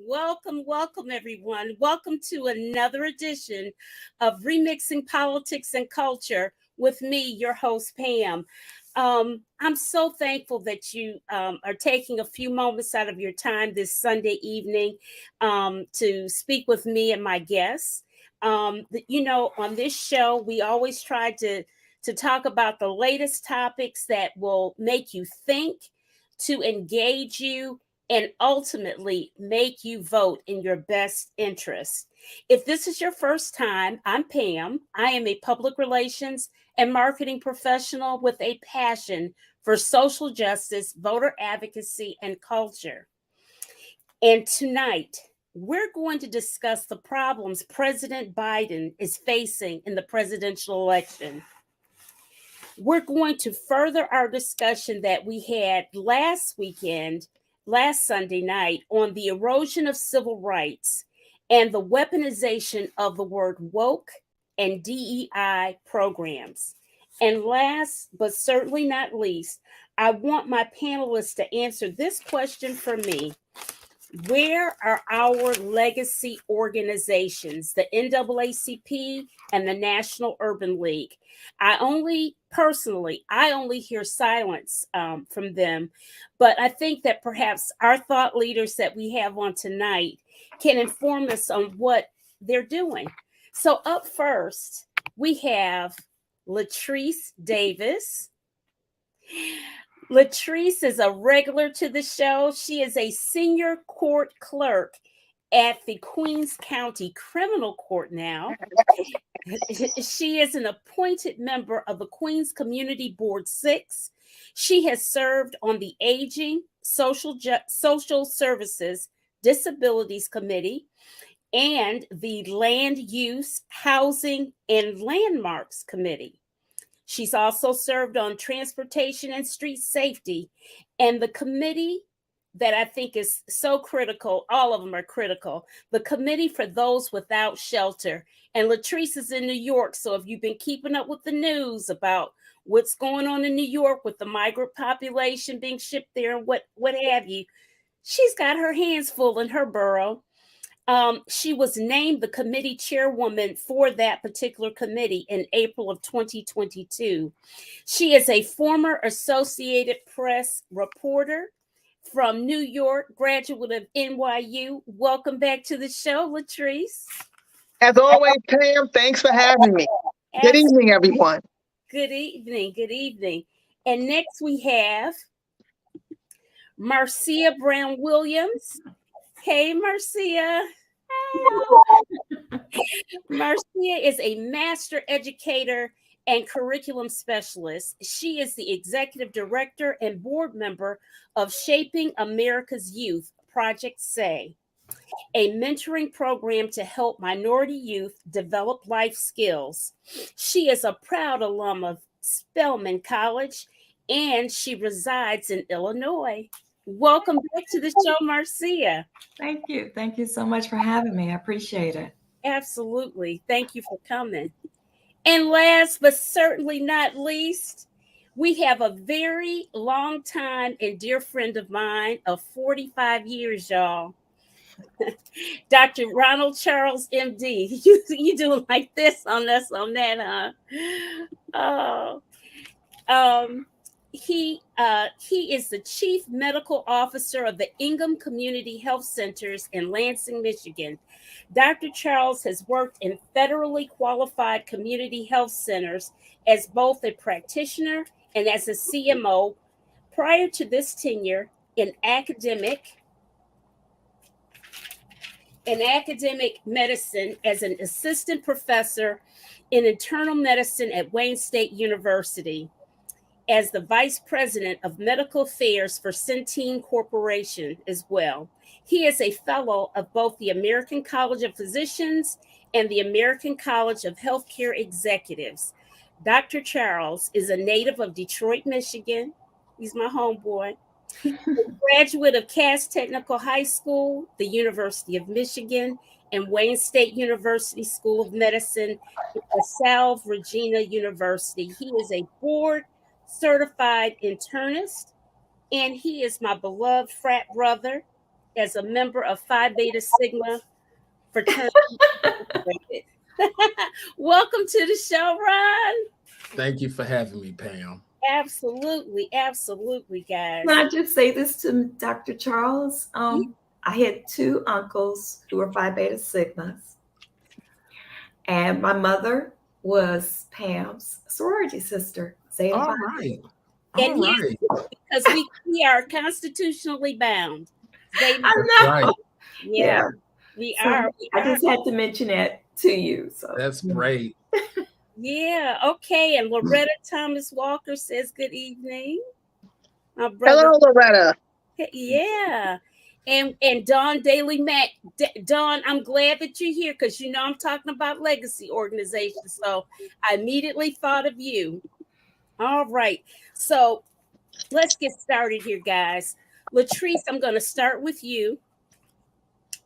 welcome, everyone. Welcome to another edition of Remixing Politics and Culture with me, your host, Pam. I'm so thankful that you are taking a few moments out of your time this Sunday evening to speak with me and my guests. On this show, we always try to talk about the latest topics that will make you think, to engage you, and ultimately make you vote in your best interest. If this is your first time, I'm Pam. I am a public relations and marketing professional with a passion for social justice, voter advocacy, and culture. And tonight, we're going to discuss the problems President Biden is facing in the presidential election. We're going to further our discussion that we had last Sunday night, on the erosion of civil rights and the weaponization of the word woke and DEI programs. And last but certainly not least, I want my panelists to answer this question for me. Where are our legacy organizations, the NAACP and the National Urban League? I only hear silence from them, but I think that perhaps our thought leaders that we have on tonight can inform us on what they're doing. So up first, we have Latrice Davis. Latrice is a regular to the show. She is a senior court clerk at the Queens County Criminal Court now. She is an appointed member of the Queens Community Board 6. She has served on the Aging, Social Services, Disabilities Committee, and the Land Use, Housing, and Landmarks Committee. She's also served on Transportation and Street Safety, and the committee that I think is so critical, all of them are critical, the Committee for Those Without Shelter. And Latrice is in New York, so if you've been keeping up with the news about what's going on in New York with the migrant population being shipped there and what have you, she's got her hands full in her borough. She was named the committee chairwoman for that particular committee in April of 2022. She is a former Associated Press reporter from New York, graduate of NYU. Welcome back to the show, Latrice. As always, Pam, thanks for having me. Good evening, everyone. Good evening. And next we have Marcia Brown Williams. Hey, Marcia. Marcia is a master educator and curriculum specialist. She is the executive director and board member of Shaping America's Youth, Project SAY, a mentoring program to help minority youth develop life skills. She is a proud alum of Spelman College, and she resides in Illinois. Welcome back to the show, Marcia. Thank you. Thank you so much for having me. I appreciate it. Absolutely. Thank you for coming. And last but certainly not least, we have a very long time and dear friend of mine of 45 years, y'all. Dr. Ronald Charles, MD. You doing like this on us on that, huh? He is the chief medical officer of the Ingham Community Health Centers in Lansing, Michigan. Dr. Charles has worked in federally qualified community health centers as both a practitioner and as a CMO prior to this tenure in academic medicine as an assistant professor in internal medicine at Wayne State University, as the vice president of medical affairs for Centene Corporation as well. He is a fellow of both the American College of Physicians and the American College of Healthcare Executives. Dr. Charles is a native of Detroit, Michigan. He's my homeboy. A graduate of Cass Technical High School, the University of Michigan, and Wayne State University School of Medicine at LaSalle Regina University. He is a board certified internist, and he is my beloved frat brother. as a member of Phi Beta Sigma fraternity. Welcome to the show, Ron. Thank you for having me, Pam. Absolutely, absolutely, guys. Can I just say this to Dr. Charles? I had 2 uncles who were Phi Beta Sigmas, and my mother was Pam's sorority sister. Zeta All Phi. right. And All right. because we are constitutionally bound. I know. Right. Yeah. We So are. I just had to mention that to you. So That's great. Yeah. Okay. And Loretta Thomas Walker says good evening. My brother. Hello, Loretta. Yeah. And Dawn Daly Mack. Dawn, I'm glad that you're here because you know I'm talking about legacy organizations. So I immediately thought of you. All right. So let's get started here, guys. Latrice, I'm going to start with you.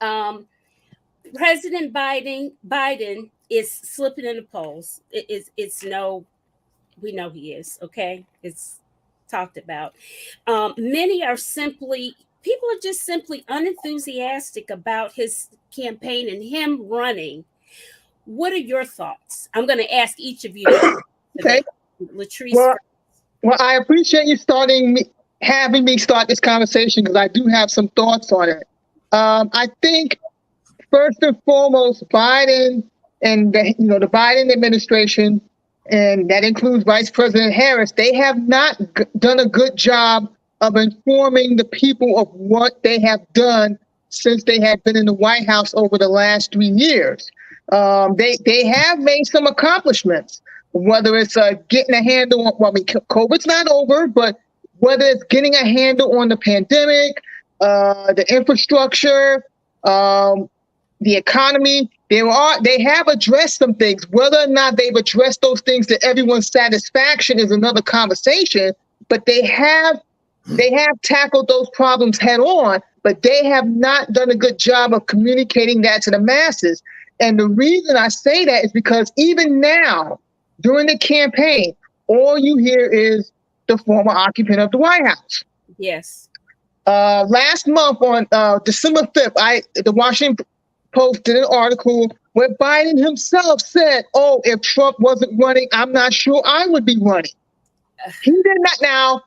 President Biden is slipping in the polls. We know he is. Okay, it's talked about. People are just simply unenthusiastic about his campaign and him running. What are your thoughts? I'm going to ask each of you. Okay. Latrice. Well, I appreciate you having me start this conversation because I do have some thoughts on it. I think first and foremost, Biden and the Biden administration, and that includes Vice President Harris, they have not done a good job of informing the people of what they have done since they have been in the White House over the last 3 years. They have made some accomplishments, whether it's getting a handle on, well, I mean, COVID's not over, but whether it's getting a handle on the pandemic, the infrastructure, the economy, they have addressed some things. Whether or not they've addressed those things to everyone's satisfaction is another conversation, but they have tackled those problems head on, but they have not done a good job of communicating that to the masses. And the reason I say that is because even now, during the campaign, all you hear is the former occupant of the White House. Yes. Last month on December 5th, the Washington Post did an article where Biden himself said, "Oh, if Trump wasn't running, I'm not sure I would be running." He did not. Now,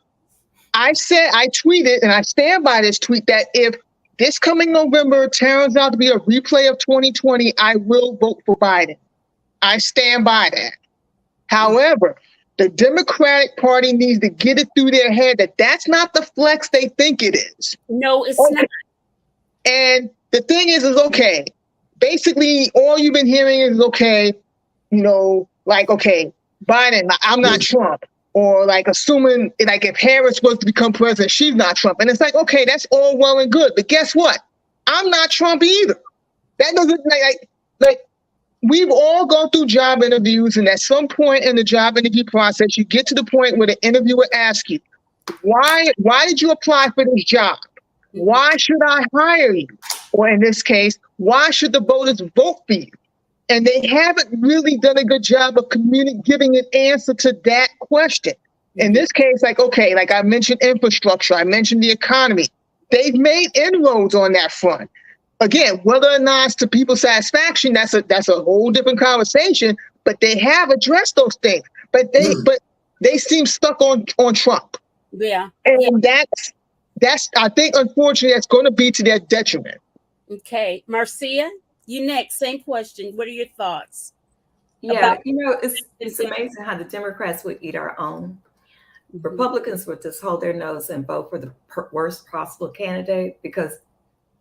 I tweeted, and I stand by this tweet, that if this coming November turns out to be a replay of 2020, I will vote for Biden. I stand by that. However, the Democratic Party needs to get it through their head that that's not the flex they think it is. No, it's not. And the thing is okay, basically all you've been hearing is okay, Biden, I'm not Trump. Or assuming if Harris was to become president, she's not Trump. And it's okay, that's all well and good. But guess what? I'm not Trump either. That doesn't we've all gone through job interviews, and at some point in the job interview process, you get to the point where the interviewer asks you, why did you apply for this job? Why should I hire you? Or in this case, why should the voters vote for you? And they haven't really done a good job of giving an answer to that question. In this case, I mentioned infrastructure, I mentioned the economy. They've made inroads on that front. Again, whether or not it's to people's satisfaction, that's a whole different conversation. But they have addressed those things. But they seem stuck on Trump. Yeah. And that's I think unfortunately that's going to be to their detriment. Okay, Marcia, you next. Same question. What are your thoughts? Yeah, it's amazing how the Democrats would eat our own. Republicans would just hold their nose and vote for the worst possible candidate because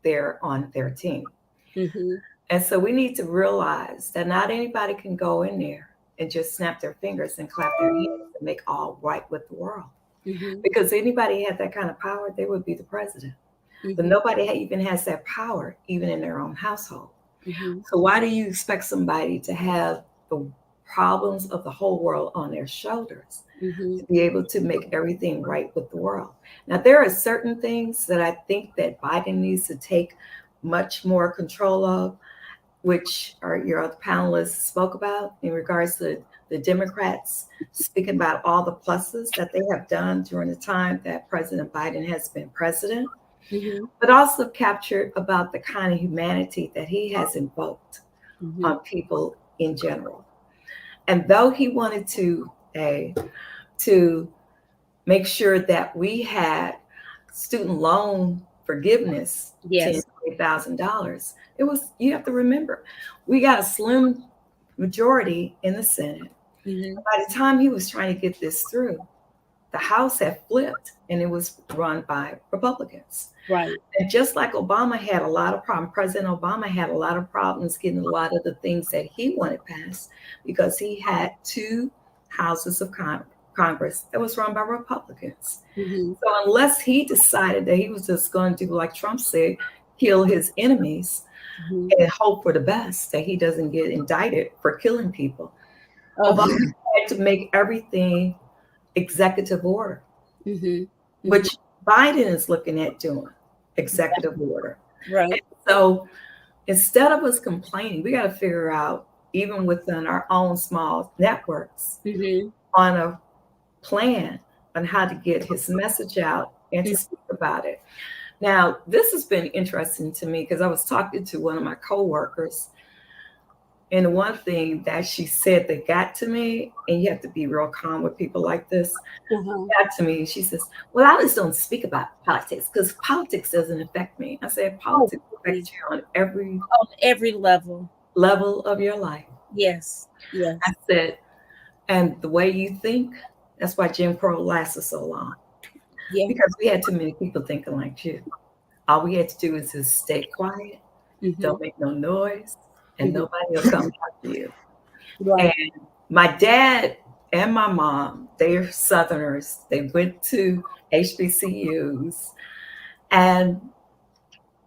they're on their team. Mm-hmm. And so we need to realize that not anybody can go in there and just snap their fingers and clap their hands and make all right with the world. Mm-hmm. Because anybody had that kind of power, they would be the president. Mm-hmm. But nobody even has that power, even in their own household. Mm-hmm. So why do you expect somebody to have the problems of the whole world on their shoulders to be able to make everything right with the world? Now, there are certain things that I think that Biden needs to take much more control of, which your other panelists spoke about in regards to the Democrats speaking about all the pluses that they have done during the time that President Biden has been president. but also captured about the kind of humanity that he has invoked on people in general. And though he wanted to make sure that we had student loan forgiveness, Yes. $10,000, you have to remember, we got a slim majority in the Senate. By the time he was trying to get this through, the House had flipped and it was run by Republicans. Right. And just like Obama had a lot of problems, President Obama had a lot of problems getting a lot of the things that he wanted passed because he had 2 houses of Congress that was run by Republicans. So unless he decided that he was just going to do like Trump said, kill his enemies and hope for the best that he doesn't get indicted for killing people, Obama had to make everything executive order, which Biden is looking at doing executive order. Right. And so instead of us complaining, we got to figure out, even within our own small networks, on a plan on how to get his message out and to speak about it. Now, this has been interesting to me because I was talking to one of my coworkers, and one thing that she said that got to me, and you have to be real calm with people like this, got to me. She says, well, I just don't speak about politics because politics doesn't affect me. I said, politics affects you on every level of your life. Yes. Yes. I said, and the way you think, that's why Jim Crow lasted so long. Yeah. Because we had too many people thinking like you. All we had to do is just stay quiet, don't make no noise, and nobody will come talk to you. Right. And my dad and my mom, they're Southerners. They went to HBCUs, and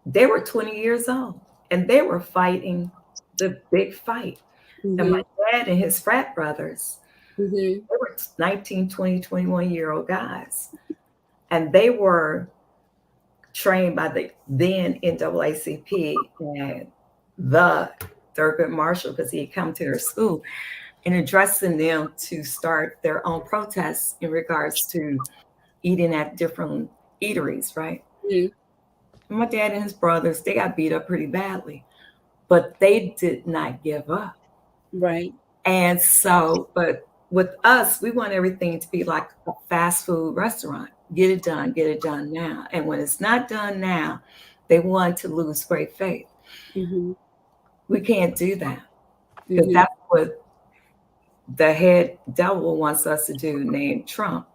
they were 20 years old, and they were fighting the big fight. And my dad and his frat brothers, they were 19, 20, 21-year-old guys. And they were trained by the then NAACP and the Thurgood Marshall, because he had come to their school, and addressing them to start their own protests in regards to eating at different eateries, right? My dad and his brothers, they got beat up pretty badly, but they did not give up. Right. And so, but with us, we want everything to be like a fast food restaurant. Get it done now. And when it's not done now, they want to lose great faith. We can't do that, because that's what the head devil wants us to do, named Trump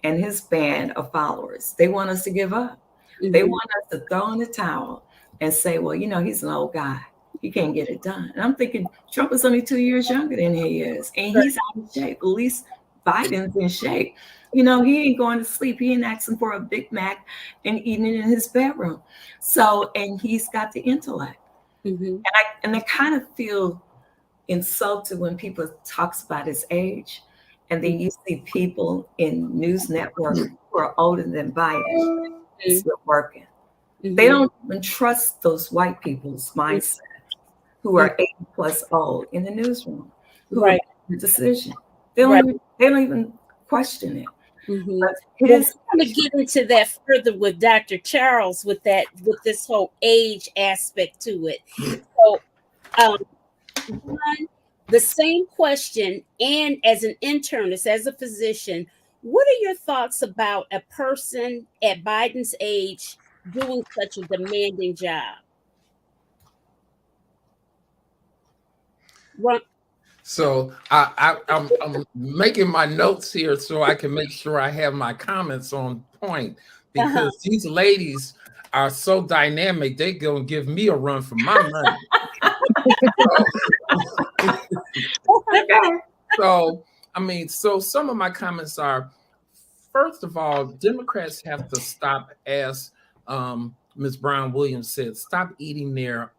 and his band of followers. They want us to give up. They want us to throw in the towel and say, well, you know, he's an old guy. He can't get it done. And I'm thinking Trump is only 2 years younger than he is. And he's out of shape. At least Biden's in shape. You know, he ain't going to sleep. He ain't asking for a Big Mac and eating it in his bedroom. So, and he's got the intellect. And I kind of feel insulted when people talks about his age. And then you see people in news networks who are older than Biden still working. They don't even trust those white people's mindset who are 80 plus old in the newsroom who make the decision. They don't even question it. We're going to get into that further with Dr. Charles with this whole age aspect to it. So, one, the same question, and as an internist, as a physician, what are your thoughts about a person at Biden's age doing such a demanding job? So I'm making my notes here so I can make sure I have my comments on point, because these ladies are so dynamic. They're gonna give me a run for my money. So I mean, so some of my comments are, first of all, Democrats have to stop, as Ms. Brown Williams said, stop eating their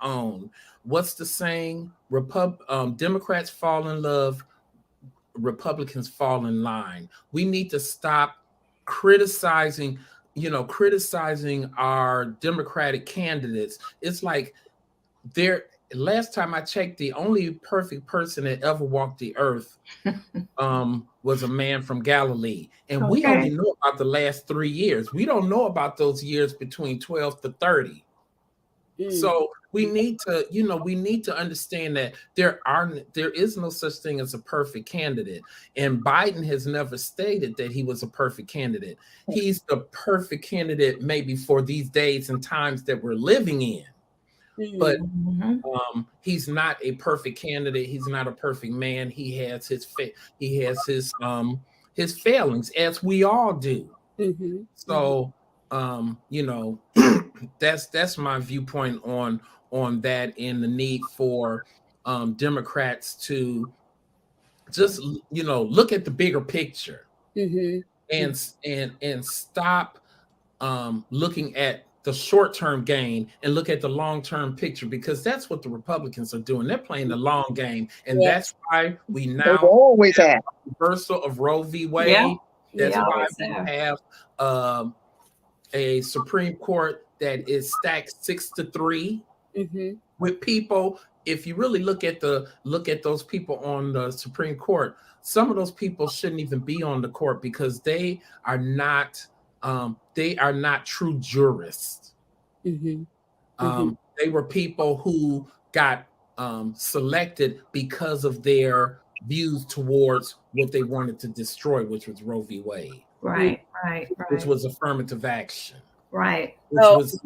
own. What's the saying? Democrats fall in love, Republicans fall in line. We need to stop criticizing our Democratic candidates. It's like last time I checked, the only perfect person that ever walked the earth was a man from Galilee. And we only know about the last 3 years. We don't know about those years between 12 to 30. So we need to, we need to understand that there is no such thing as a perfect candidate. And Biden has never stated that he was a perfect candidate. He's the perfect candidate maybe for these days and times that we're living in. But he's not a perfect candidate. He's not a perfect man. He has his failings, as we all do. So that's my viewpoint on that, and the need for Democrats to just look at the bigger picture and stop looking at the short-term gain and look at the long-term picture, because that's what the Republicans are doing. They're playing the long game, and that's why we now always have reversal of Roe v. Wade. That's why we have a Supreme Court that is stacked 6-3 with people. If you really look at those people on the Supreme Court, some of those people shouldn't even be on the court because they are not true jurists. They were people who got selected because of their views towards what they wanted to destroy, which was Roe v. Wade. Right. Which was affirmative action. Right. Which was,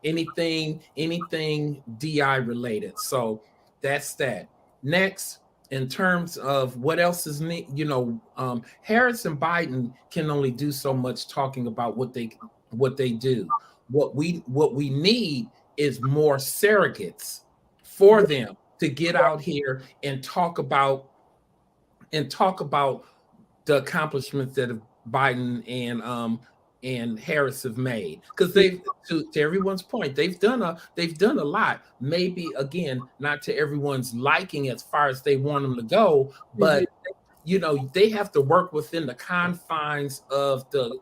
anything DI related. So that's that. Next, in terms of what else is Harris and Biden can only do so much talking about what they do. What we need is more surrogates for them to get out here and talk about the accomplishments that Biden and Harris have made, because they've, to everyone's point, they've done a lot. Maybe again, not to everyone's liking as far as they want them to go, but they have to work within the confines of the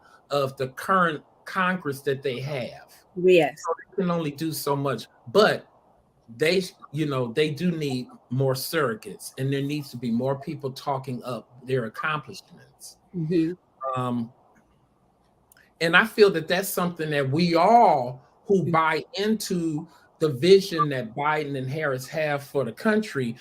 current Congress that they have. Yes, so they can only do so much, but they do need more surrogates, and there needs to be more people talking up their accomplishments. And I feel that that's something that we all who buy into the vision that Biden and Harris have for the country,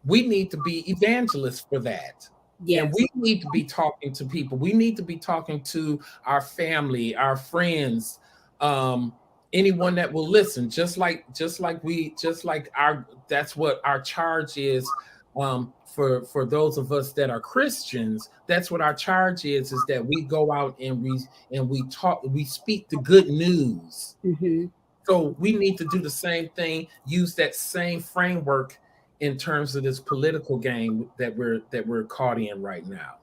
we need to be evangelists for that. Yes. And we need to be talking to people. We need to be talking to our family, our friends, anyone that will listen. That's what our charge is. For those of us that are Christians, that's what our charge is that we go out and we speak the good news. So we need to do the same thing, use that same framework in terms of this political game that we're caught in right now.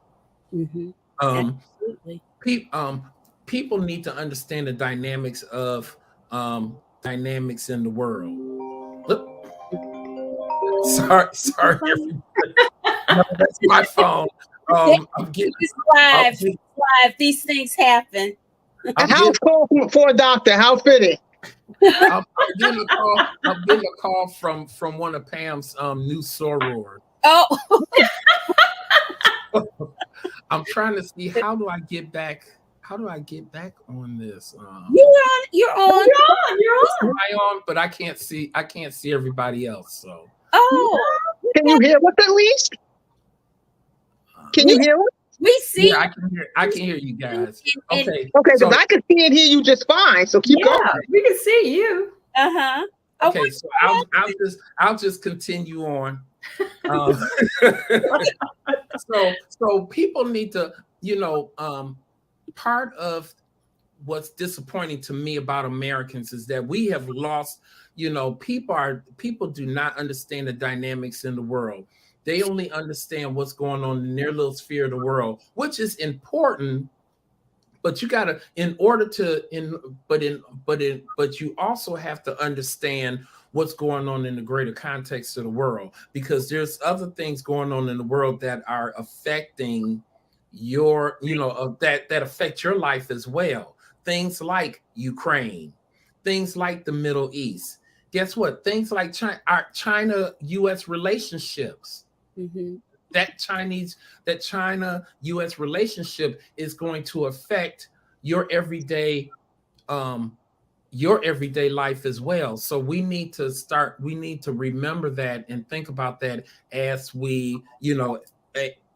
Absolutely. People need to understand the dynamics of dynamics in the world. Look. Sorry. No, that's my phone. I'm getting live. These things happen. A house call for a doctor. How fitting. I'm getting a call from one of Pam's new sorors. Oh. I'm trying to see how do I get back on this? You're on. Am I on? But I can't see everybody else. So. Oh. Can you hear us at least? Can you hear us? We see. Yeah, I can hear you guys. Okay. Okay, because I can see and hear you just fine. So keep going. We can see you. Okay, so I'll just continue on. So people need to, part of what's disappointing to me about Americans is that we have lost, people do not understand the dynamics in the world. They only understand what's going on in their little sphere of the world, which is important. But you gotta, but you also have to understand what's going on in the greater context of the world, because there's other things going on in the world that are affecting your, that affect your life as well. Things like Ukraine, things like the Middle East, guess what? Things like China-U.S. relationships. Mm-hmm. That China-U.S. relationship is going to affect your everyday life as well. So we need to remember that and think about that as we,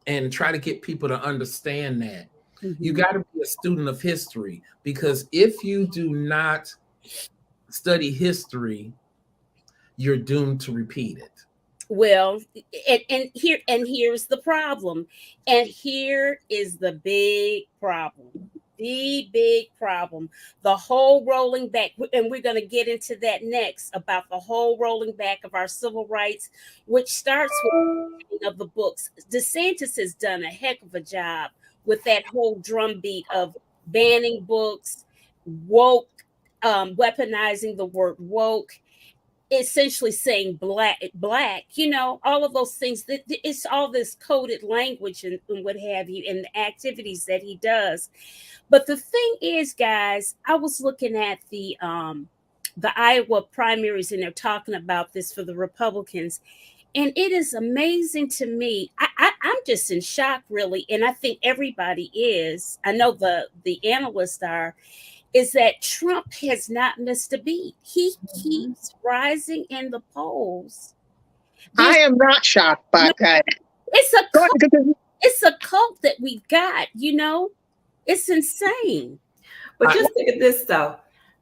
and try to get people to understand that. Mm-hmm. You got to be a student of history, because if you do not study history, you're doomed to repeat it. Well, here's the problem. And here is the big problem. The big problem. The whole rolling back, and we're going to get into that next, about the whole rolling back of our civil rights, which starts with of the books. DeSantis has done a heck of a job with that whole drumbeat of banning books, woke, weaponizing the word woke, essentially saying black, all of those things. That it's all this coded language and what have you, and the activities that he does. But the thing is, guys, I was looking at the Iowa primaries, and they're talking about this for the Republicans, and it is amazing to me. I'm just in shock, really, and I think everybody is. I know the analysts are. Is that Trump has not missed a beat. He keeps rising in the polls. I am not shocked by that. It's a cult. It's a cult that we've got, It's insane. But just think of this, though.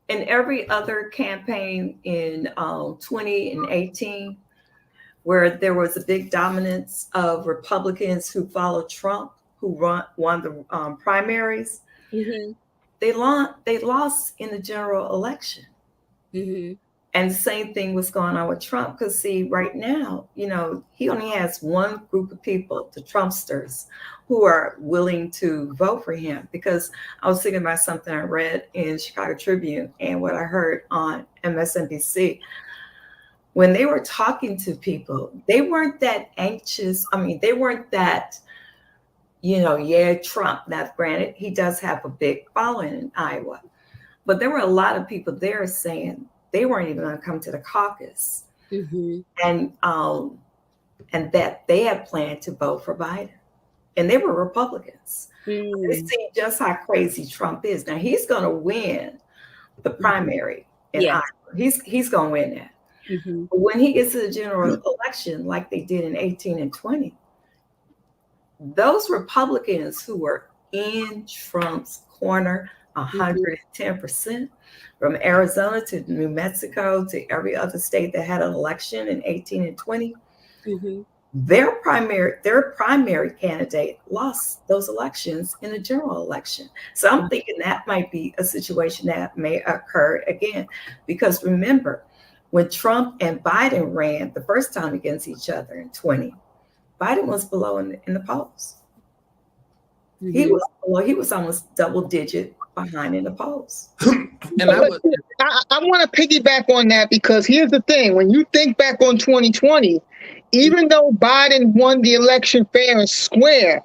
In every other campaign in 20 and 18, where there was a big dominance of Republicans who followed Trump, who won the primaries, mm-hmm. They lost in the general election. Mm-hmm. And the same thing was going on with Trump, because see, right now, he only has one group of people, the Trumpsters, who are willing to vote for him. Because I was thinking about something I read in Chicago Tribune and what I heard on MSNBC. When they were talking to people, they weren't that anxious. I mean, they weren't that, Trump. Now, granted, he does have a big following in Iowa, but there were a lot of people there saying they weren't even going to come to the caucus, mm-hmm. and that they had planned to vote for Biden, and they were Republicans. Mm-hmm. They see just how crazy Trump is. Now he's going to win the primary in Iowa. He's going to win that. Mm-hmm. But when he gets to the general election, like they did in 18 and 20. Those Republicans who were in Trump's corner 110%, from Arizona to New Mexico to every other state that had an election in 18 and 20, mm-hmm. their primary candidate lost those elections in the general election. So I'm thinking that might be a situation that may occur again, because remember, when Trump and Biden ran the first time against each other in 20, Biden was below in the polls. Mm-hmm. He was below. He was almost double digit behind in the polls. And I want to piggyback on that, because here's the thing. When you think back on 2020, even though Biden won the election fair and square,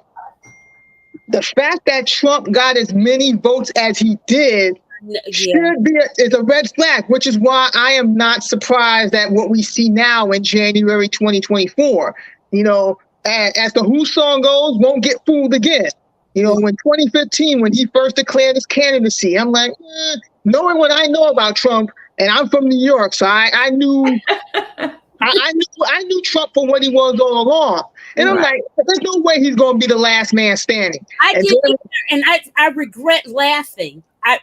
the fact that Trump got as many votes as he did is a red flag, which is why I am not surprised at what we see now in January 2024. As the Who song goes, won't get fooled again. In 2015, when he first declared his candidacy, I'm like, knowing what I know about Trump, and I'm from New York, so I knew I knew Trump for what he was all along. And I'm like, there's no way he's going to be the last man standing. I regret laughing. A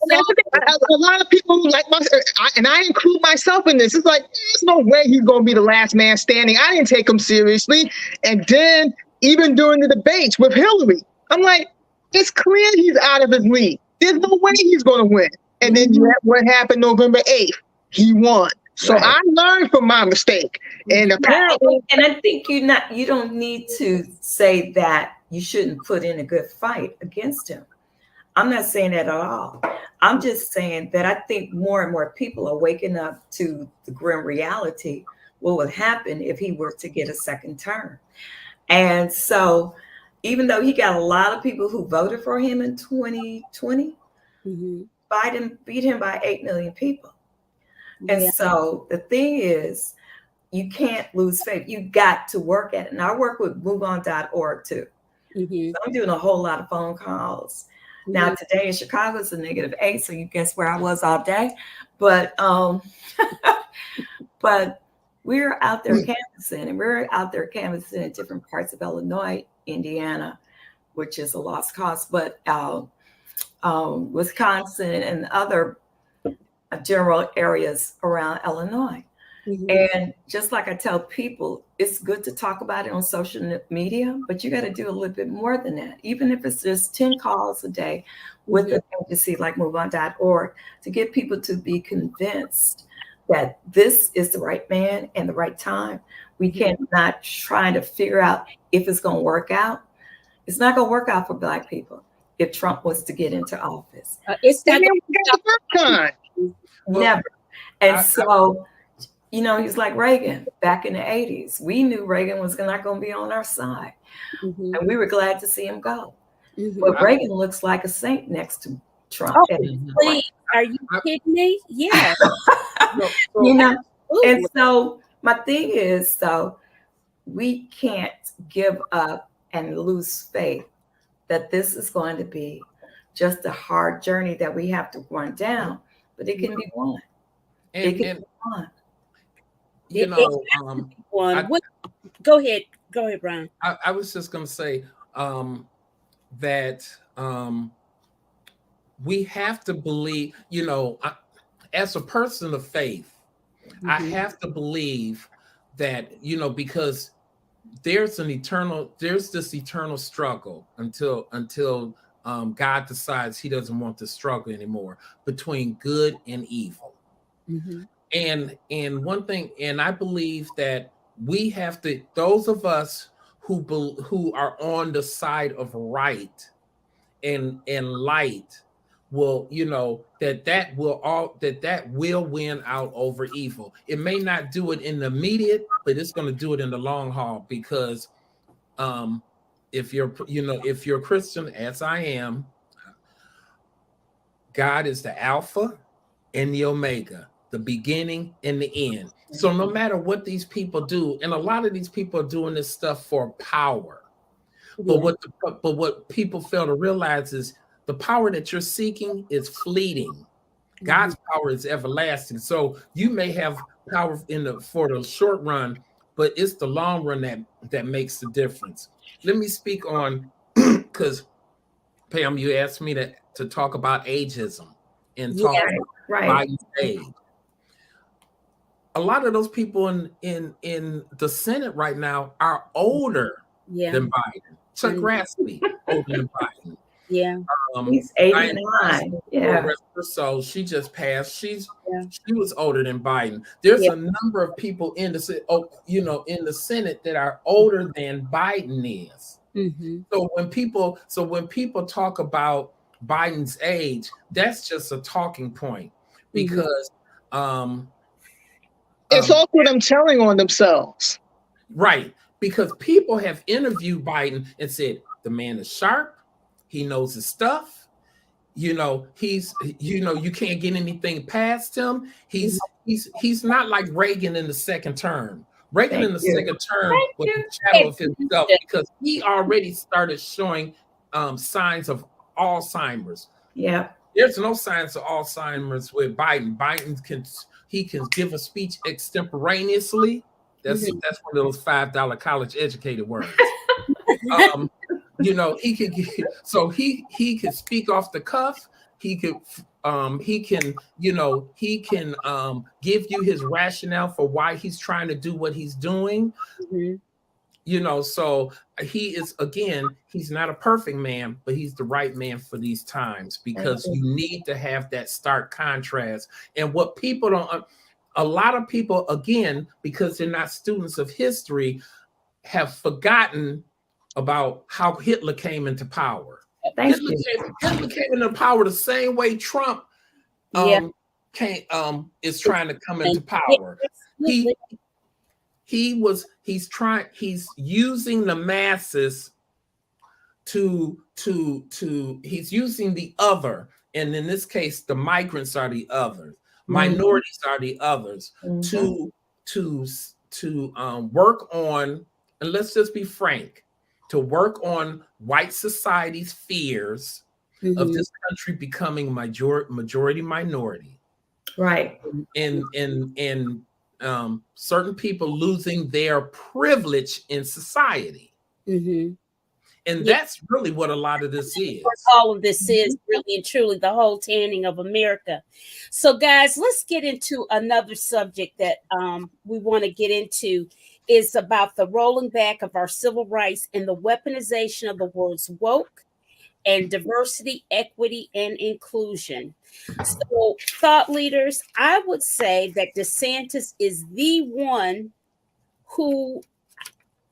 lot of people and I include myself in this. It's like, there's no way he's going to be the last man standing. I didn't take him seriously. And then even during the debates with Hillary, I'm like, it's clear he's out of his league. There's no way he's going to win. And then what happened November 8th? He won. So I learned from my mistake. And apparently, and I think you don't need to say that you shouldn't put in a good fight against him. I'm not saying that at all. I'm just saying that I think more and more people are waking up to the grim reality, what would happen if he were to get a second term. And so even though he got a lot of people who voted for him in 2020, Biden beat him by 8 million people. And so the thing is, you can't lose faith. You got to work at it. And I work with moveon.org too. So I'm doing a whole lot of phone calls. Now today in Chicago it's a -8, so you guess where I was all day. But but we're out there canvassing, and we're out there canvassing in different parts of Illinois, Indiana, which is a lost cause, but Wisconsin and other general areas around Illinois. And just like I tell people, it's good to talk about it on social media, but you got to do a little bit more than that. Even if it's just 10 calls a day with an agency like moveon.org to get people to be convinced that this is the right man and the right time. We cannot try to figure out if it's going to work out. It's not going to work out for Black people if Trump was to get into office. It's not never. And so, you know, he's like Reagan back in the 80s. We knew Reagan was not going to be on our side. And we were glad to see him go. But Reagan looks like a saint next to Trump. Oh, please. Are you kidding me? Yeah. You know, and so my thing is, so we can't give up and lose faith that this is going to be just a hard journey that we have to run down, but it can be won. It can be won. You know, go ahead, Brian. I was just going to say that we have to believe, you know, as a person of faith, I have to believe that, you know, because there's this eternal struggle until God decides he doesn't want to struggle anymore between good and evil. And one thing, and I believe that we have to, those of us who are on the side of right and light will, you know, that will win out over evil. It may not do it in the immediate, but it's going to do it in the long haul, because if you're a Christian, as I am, God is the Alpha and the Omega, the beginning and the end. So no matter what these people do, and a lot of these people are doing this stuff for power, but what people fail to realize is the power that you're seeking is fleeting. God's power is everlasting. So you may have power for the short run, but it's the long run that makes the difference. Let me speak on, because Pam, you asked me to talk about ageism and talk about age. A lot of those people in the Senate right now are older than Biden. Chuck Grassley, older than Biden. He's 89. So she just passed. She was older than Biden. There's a number of people in the Senate that are older than Biden is. So when people talk about Biden's age, that's just a talking point, because it's also them telling on themselves. Right. Because people have interviewed Biden and said, the man is sharp. He knows his stuff. You know, you can't get anything past him. He's not like Reagan in the second term. Reagan in the second term was a shadow of himself, because he already started showing signs of Alzheimer's. There's no signs of Alzheimer's with Biden. Biden can give a speech extemporaneously. That's one of those $5 college educated words. You know, he can speak off the cuff. He can give you his rationale for why he's trying to do what he's doing. You know, so he's not a perfect man, but he's the right man for these times, because you need to have that stark contrast. And what people don't, a lot of people, again, because they're not students of history, have forgotten about how Hitler came into power. Hitler came into power the same way Trump is trying to come into power. He's using the masses he's using the other, and in this case the migrants are the others. Minorities are the others. To work on, and let's just be frank, to work on white society's fears of this country becoming majority minority, right, and certain people losing their privilege in society. And that's really what a lot of this is. All of this is really and truly the whole tanning of America. So, guys, let's get into another subject that we want to get into. Is about the rolling back of our civil rights and the weaponization of the words woke and diversity, equity, and inclusion. So, thought leaders, I would say that DeSantis is the one who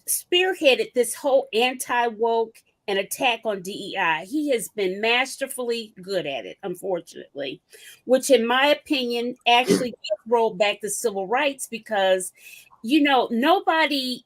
spearheaded this whole anti-woke and attack on DEI. He has been masterfully good at it, unfortunately, which in my opinion actually rolled back the civil rights because, you know, nobody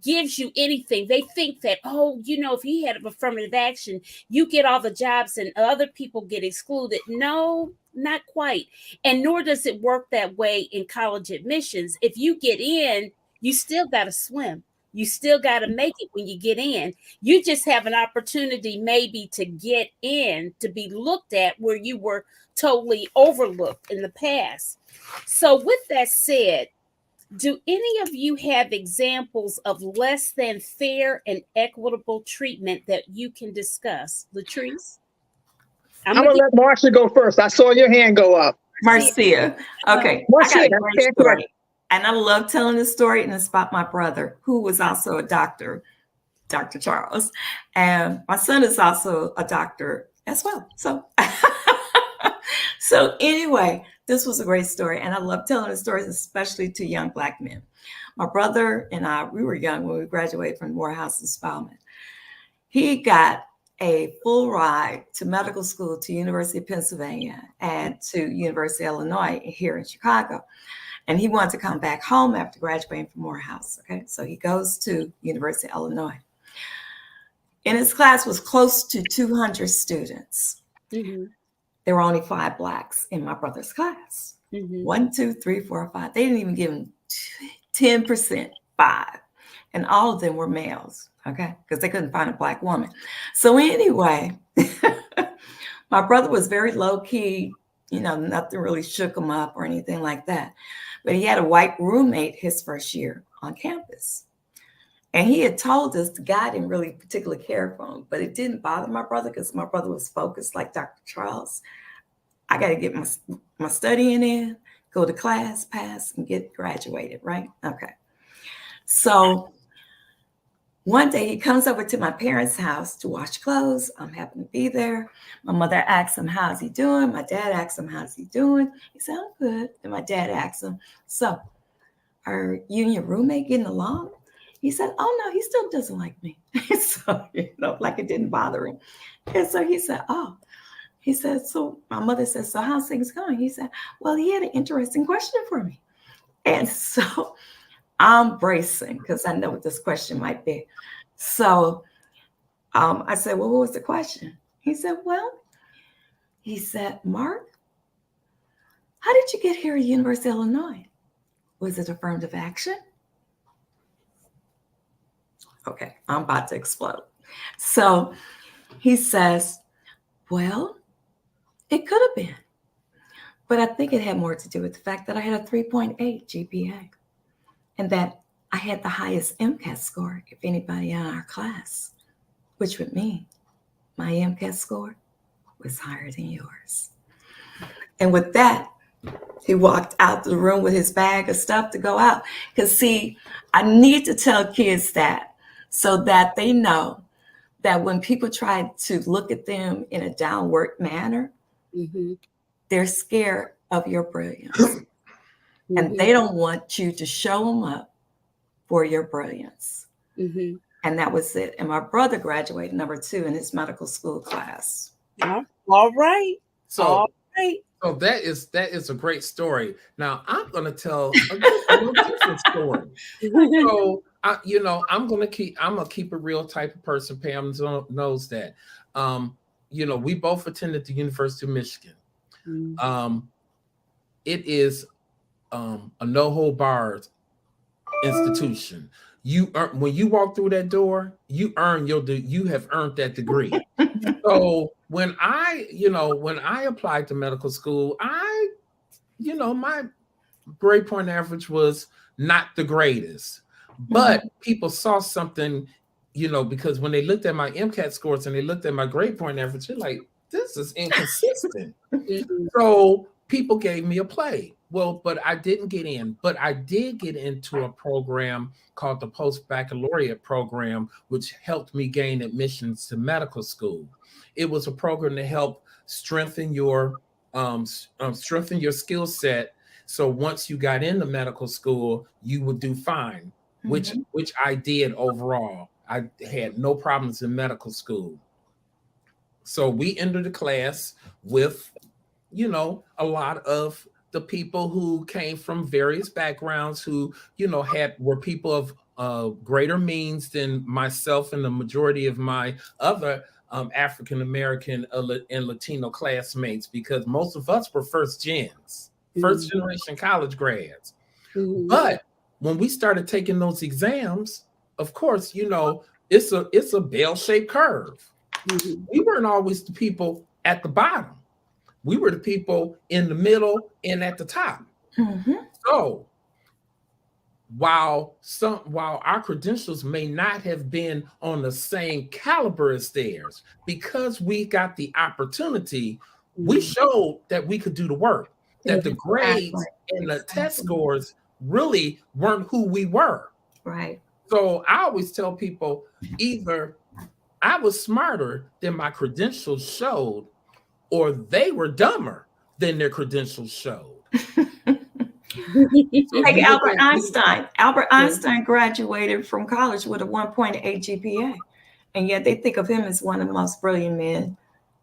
gives you anything. They think that, oh, you know, if he had affirmative action, you get all the jobs and other people get excluded. No, not quite. And nor does it work that way in college admissions. If you get in, you still got to swim. You still got to make it when you get in. You just have an opportunity maybe to get in, to be looked at where you were totally overlooked in the past. So with that said, do any of you have examples of less than fair and equitable treatment that you can discuss? Latrice? I'm going to let Marcia go first. I saw your hand go up. Marcia. Okay. Marcia, I got a great story. And I love telling this story, and it's about my brother, who was also a doctor, Dr. Charles. And my son is also a doctor as well. So anyway, this was a great story. And I love telling the stories, especially to young Black men. My brother and I, we were young when we graduated from Morehouse and Spelman. He got a full ride to medical school, to University of Pennsylvania and to University of Illinois here in Chicago. And he wanted to come back home after graduating from Morehouse. Okay, so he goes to University of Illinois. And his class was close to 200 students. There were only 5 Blacks in my brother's class. 1, 2, 3, 4, 5. They didn't even give him 10%, 5. And all of them were males, okay? Because they couldn't find a Black woman. So anyway, my brother was very low key, you know, nothing really shook him up or anything like that. But he had a white roommate his first year on campus. And he had told us the guy didn't really particularly care for him, but it didn't bother my brother because my brother was focused like Dr. Charles. I got to get my studying in, go to class, pass, and get graduated, right? Okay. So one day he comes over to my parents' house to wash clothes. I'm happy to be there. My mother asks him, how's he doing? My dad asks him, how's he doing? He said, I'm good. And my dad asks him, so are you and your roommate getting along? He said, oh, no, he still doesn't like me. So, you know, like it didn't bother him. And so he said, oh, he said, so my mother said, so how's things going? He said, well, he had an interesting question for me. And so I'm bracing because I know what this question might be. So I said, well, what was the question? He said, Mark, how did you get here at University of Illinois? Was it affirmative action? Okay, I'm about to explode. So he says, well, it could have been, but I think it had more to do with the fact that I had a 3.8 GPA and that I had the highest MCAT score of anybody in our class, which would mean my MCAT score was higher than yours. And with that, he walked out the room with his bag of stuff to go out. Because see, I need to tell kids that so that they know that when people try to look at them in a downward manner, they're scared of your brilliance. And they don't want you to show them up for your brilliance. And that was it. And my brother graduated number 2 in his medical school class. All right. So that is a great story. Now I'm going to tell a different story. So I'm gonna keep a real type of person. Pam knows that. We both attended the University of Michigan. it is a no hold barred institution. You earn, when you walk through that door, you have earned that degree. So when I applied to medical school, my grade point average was not the greatest, but people saw something, because when they looked at my MCAT scores and they looked at my grade point average, they're like, this is inconsistent. So people gave me a play. Well, but I didn't get in, but I did get into a program called the Post-Baccalaureate program, which helped me gain admissions to medical school. It was a program to help strengthen your skill set. So once you got into medical school, you would do fine, which I did overall. I had no problems in medical school. So we entered the class with, a lot of the people who came from various backgrounds who, were people of greater means than myself and the majority of my other African American and Latino classmates, because most of us were first generation college grads. But when we started taking those exams, of course, it's a bell-shaped curve. We weren't always the people at the bottom. We were the people in the middle and at the top. So while our credentials may not have been on the same caliber as theirs, because we got the opportunity, we showed that we could do the work, that the grades and the test scores really weren't who we were. Right. So I always tell people, either I was smarter than my credentials showed, or they were dumber than their credentials showed. Like Albert Einstein. Albert Einstein graduated from college with a 1.8 GPA, and yet they think of him as one of the most brilliant men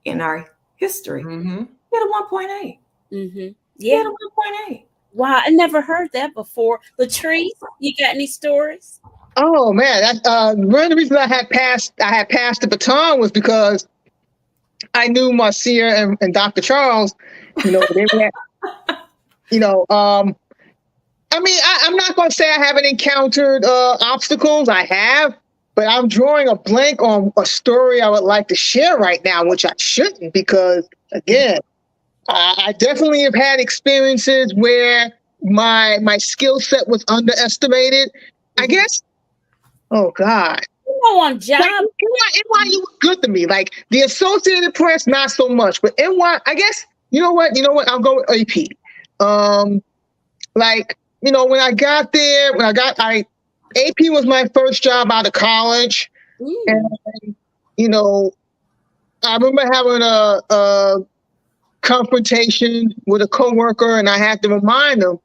in our history. He had a 1.8. He had a 1.8. Wow, I never heard that before. Latrice, you got any stories? Oh man, one of the reasons I had passed the baton was because I knew Marcia and Dr. Charles. They were, I'm not going to say I haven't encountered obstacles. I have, but I'm drawing a blank on a story I would like to share right now, which I shouldn't, because again, I definitely have had experiences where my skill set was underestimated. I guess. Oh God. On job. Like, NYU was good to me. Like the Associated Press, not so much. But NY, I guess, you know what? I'll go with AP. When I got there, AP was my first job out of college. And, I remember having a confrontation with a coworker, and I had to remind them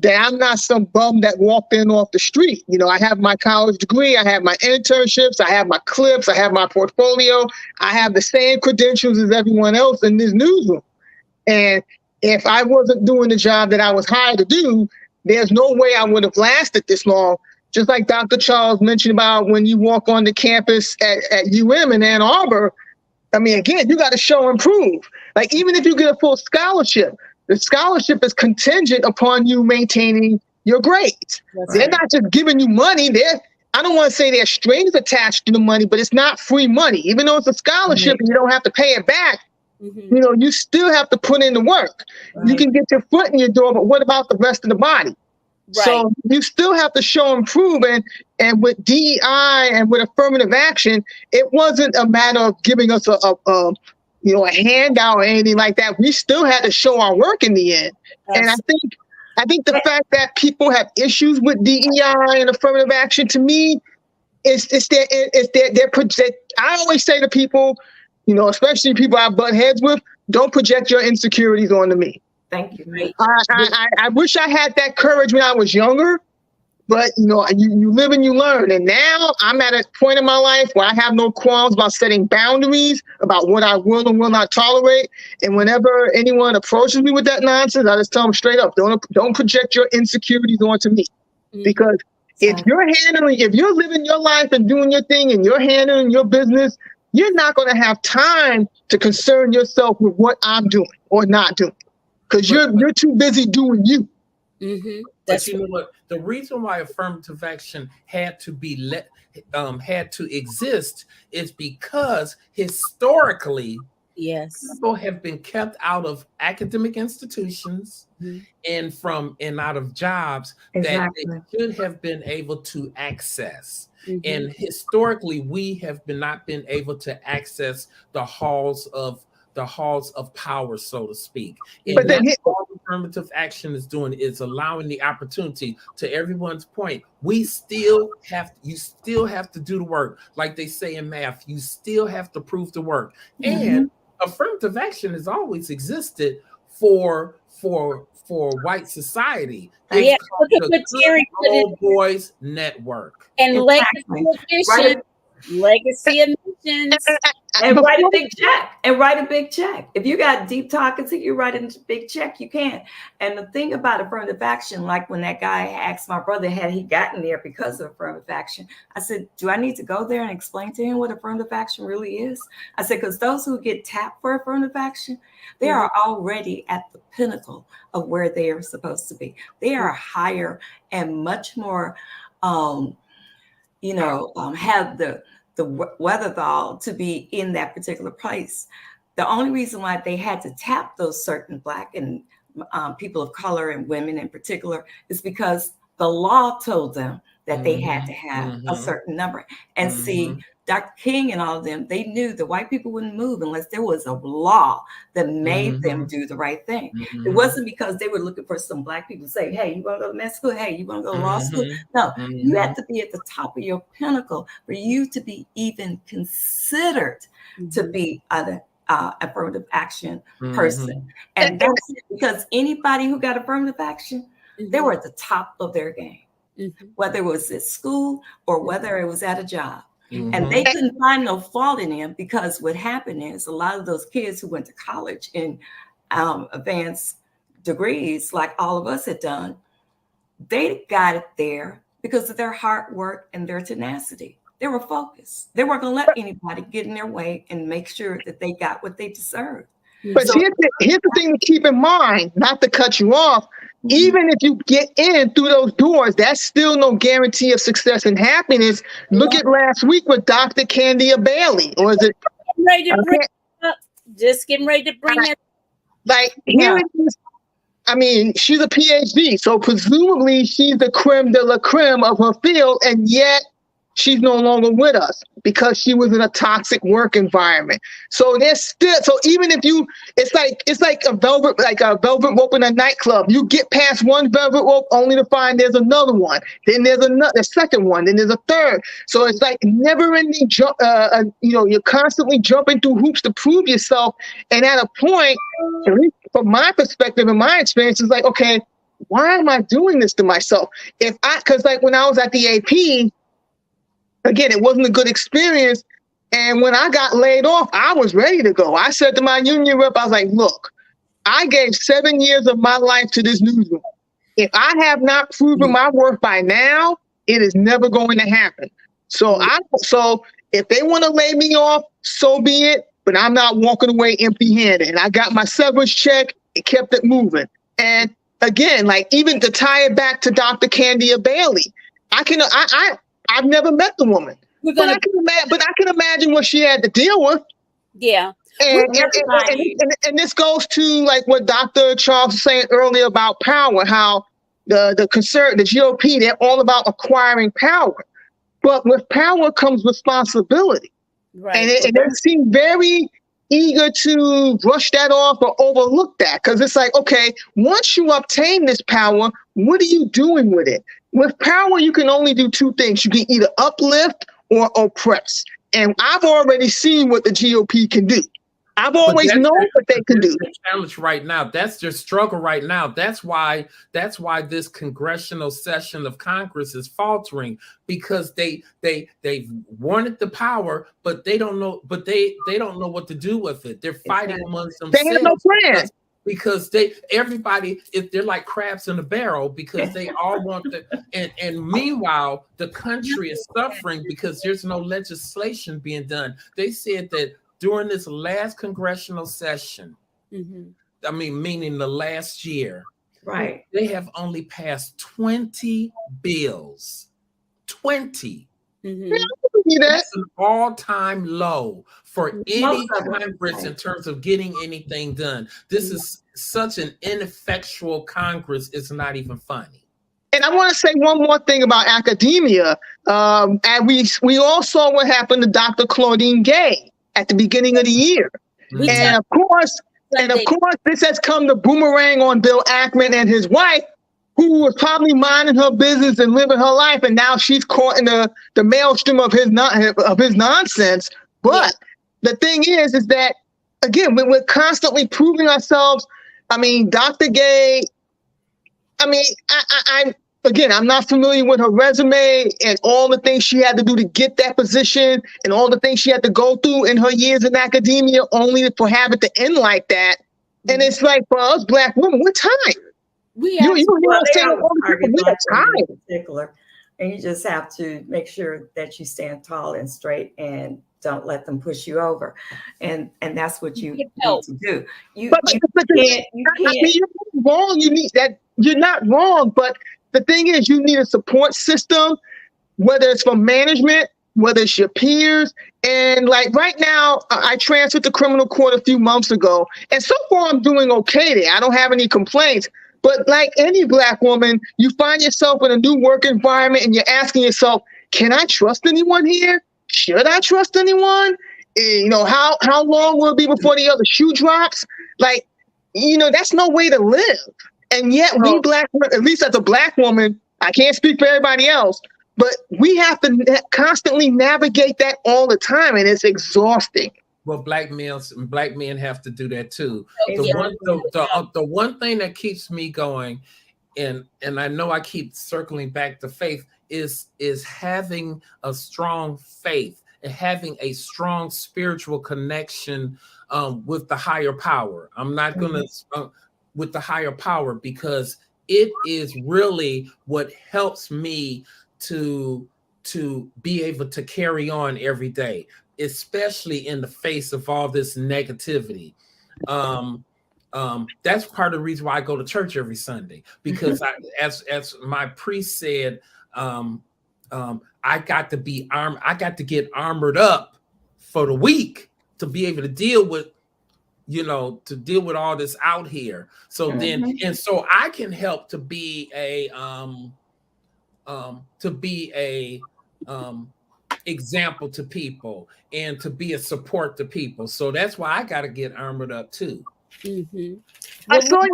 that I'm not some bum that walked in off the street. I have my college degree, I have my internships, I have my clips, I have my portfolio, I have the same credentials as everyone else in this newsroom. And if I wasn't doing the job that I was hired to do, there's no way I would have lasted this long. Just like Dr. Charles mentioned about when you walk on the campus at UM in Ann Arbor, again, you got to show and prove. Like, even if you get a full scholarship, the scholarship is contingent upon you maintaining your grades. They're not just giving you money. I don't want to say there's strings attached to the money, but it's not free money. Even though it's a scholarship and you don't have to pay it back, you still have to put in the work. You can get your foot in your door, but what about the rest of the body? So you still have to show and prove. And with DEI and with affirmative action, it wasn't a matter of giving us a handout or anything like that. We still had to show our work in the end. And I think the fact that people have issues with DEI and affirmative action, to me, I always say to people, especially people I butt heads with, don't project your insecurities onto me. Thank you. I wish I had that courage when I was younger, but you live and you learn. And now I'm at a point in my life where I have no qualms about setting boundaries about what I will and will not tolerate. And whenever anyone approaches me with that nonsense, I just tell them straight up, don't project your insecurities onto me. Because if you're living your life and doing your thing and you're handling your business, you're not going to have time to concern yourself with what I'm doing or not doing. because you're too busy doing you. Mm-hmm. But you know what? The reason why affirmative action had to exist is because historically, people have been kept out of academic institutions and out of jobs that they should have been able to access. And historically, we have not been able to access the halls of power, so to speak. And that's all affirmative action is doing, is allowing the opportunity. To everyone's point, you still have to do the work. Like they say in math, you still have to prove the work. And affirmative action has always existed for white society. It's called the Old Boys Network. And legacy of missions. And write a big check. If you got deep pockets and you write a big check, you can. And the thing about affirmative action, like when that guy asked my brother, had he gotten there because of affirmative action, I said, do I need to go there and explain to him what affirmative action really is? I said, because those who get tapped for affirmative action, they are already at the pinnacle of where they are supposed to be. They are higher and much more, have the wherewithal to be in that particular place. The only reason why they had to tap those certain Black and people of color and women in particular is because the law told them that they had to have a certain number. And see, Dr. King and all of them, they knew the white people wouldn't move unless there was a law that made them do the right thing. It wasn't because they were looking for some Black people to say, hey, you want to go to med school? Hey, you want to go to law school? No, you have to be at the top of your pinnacle for you to be even considered to be an affirmative action person. And that's because anybody who got affirmative action, they were at the top of their game, whether it was at school or whether it was at a job. And they couldn't find no fault in him, because what happened is a lot of those kids who went to college in advanced degrees, like all of us had done, they got it there because of their hard work and their tenacity. They were focused. They weren't going to let anybody get in their way and make sure that they got what they deserved. But here's the thing to keep in mind, not to cut you off. Even if you get in through those doors, that's still no guarantee of success and happiness. Look at last week with Dr. Candia Bailey, or is it? Just getting ready to bring it. Like, here it is. I mean, she's a PhD, so presumably she's the creme de la creme of her field, and yet she's no longer with us because she was in a toxic work environment. So there's still, so even if it's like a velvet rope in a nightclub. You get past one velvet rope only to find there's another one. Then there's a second one. Then there's a third. So it's like never ending jump. You're constantly jumping through hoops to prove yourself. And at a point, at least from my perspective and my experience, it's like, okay, why am I doing this to myself? Because like when I was at the AP, again, it wasn't a good experience. And when I got laid off, I was ready to go. I said to my union rep, I was like, look, I gave 7 years of my life to this newsroom. If I have not proven my worth by now, it is never going to happen. So if they want to lay me off, so be it. But I'm not walking away empty-handed. And I got my severance check and kept it moving. And again, like even to tie it back to Dr. Candia Bailey, I've never met the woman, but I can imagine what she had to deal with. Yeah. And this goes to like what Dr. Charles was saying earlier about power, how the GOP, they're all about acquiring power. But with power comes responsibility. Right. And they seem very eager to brush that off or overlook that, because it's like, okay, once you obtain this power, what are you doing with it? With power, you can only do two things. You can either uplift or oppress. And I've already seen what the GOP can do. I've always known what they can do. The challenge right now. That's their struggle right now. That's why this congressional session of Congress is faltering, because they wanted the power, but they don't know. But they don't know what to do with it. They're fighting amongst themselves. They have no plan. Because everybody, if they're like crabs in a barrel, because they all want and meanwhile the country is suffering because there's no legislation being done. They said that during this last congressional session, I mean, meaning the last year, Right. they have only passed 20 bills. 20. That's an all-time low for any Congress in terms of getting anything done. This is such an ineffectual Congress, it's not even funny. And I want to say one more thing about academia. And we all saw what happened to Dr. Claudine Gay at the beginning of the year. And of course, this has come to boomerang on Bill Ackman and his wife, who was probably minding her business and living her life, and now she's caught in the maelstrom of his nonsense. But the thing is that, again, we're constantly proving ourselves. I mean, Dr. Gay, I mean, I'm not familiar with her resume and all the things she had to do to get that position and all the things she had to go through in her years in academia, only for have it to end like that. And it's like, for us Black women, we're tired. We're tired. Particular, and you just have to make sure that you stand tall and straight and don't let them push you over, and that's what you need to do. You can't. You're wrong. You need that. You're not wrong, but the thing is, you need a support system, whether it's from management, whether it's your peers. And like right now, I transferred to criminal court a few months ago, and so far I'm doing okay there. I don't have any complaints. But like any Black woman, you find yourself in a new work environment and you're asking yourself, can I trust anyone here? Should I trust anyone? How long will it be before the other shoe drops? Like, that's no way to live. And yet we Black women, at least as a Black woman, I can't speak for everybody else, but we have to constantly navigate that all the time, and it's exhausting. Well, Black men have to do that too. The one thing that keeps me going, and I know I keep circling back to faith, is having a strong faith and having a strong spiritual connection with the higher power. I'm not gonna with the higher power, because it is really what helps me to be able to carry on every day, especially in the face of all this negativity. That's part of the reason why I go to church every Sunday, because as my priest said, I got to be armed. I got to get armored up for the week to be able to deal with, all this out here. So so I can help to be a example to people and to be a support to people. So that's why I got to get armored up too. I saw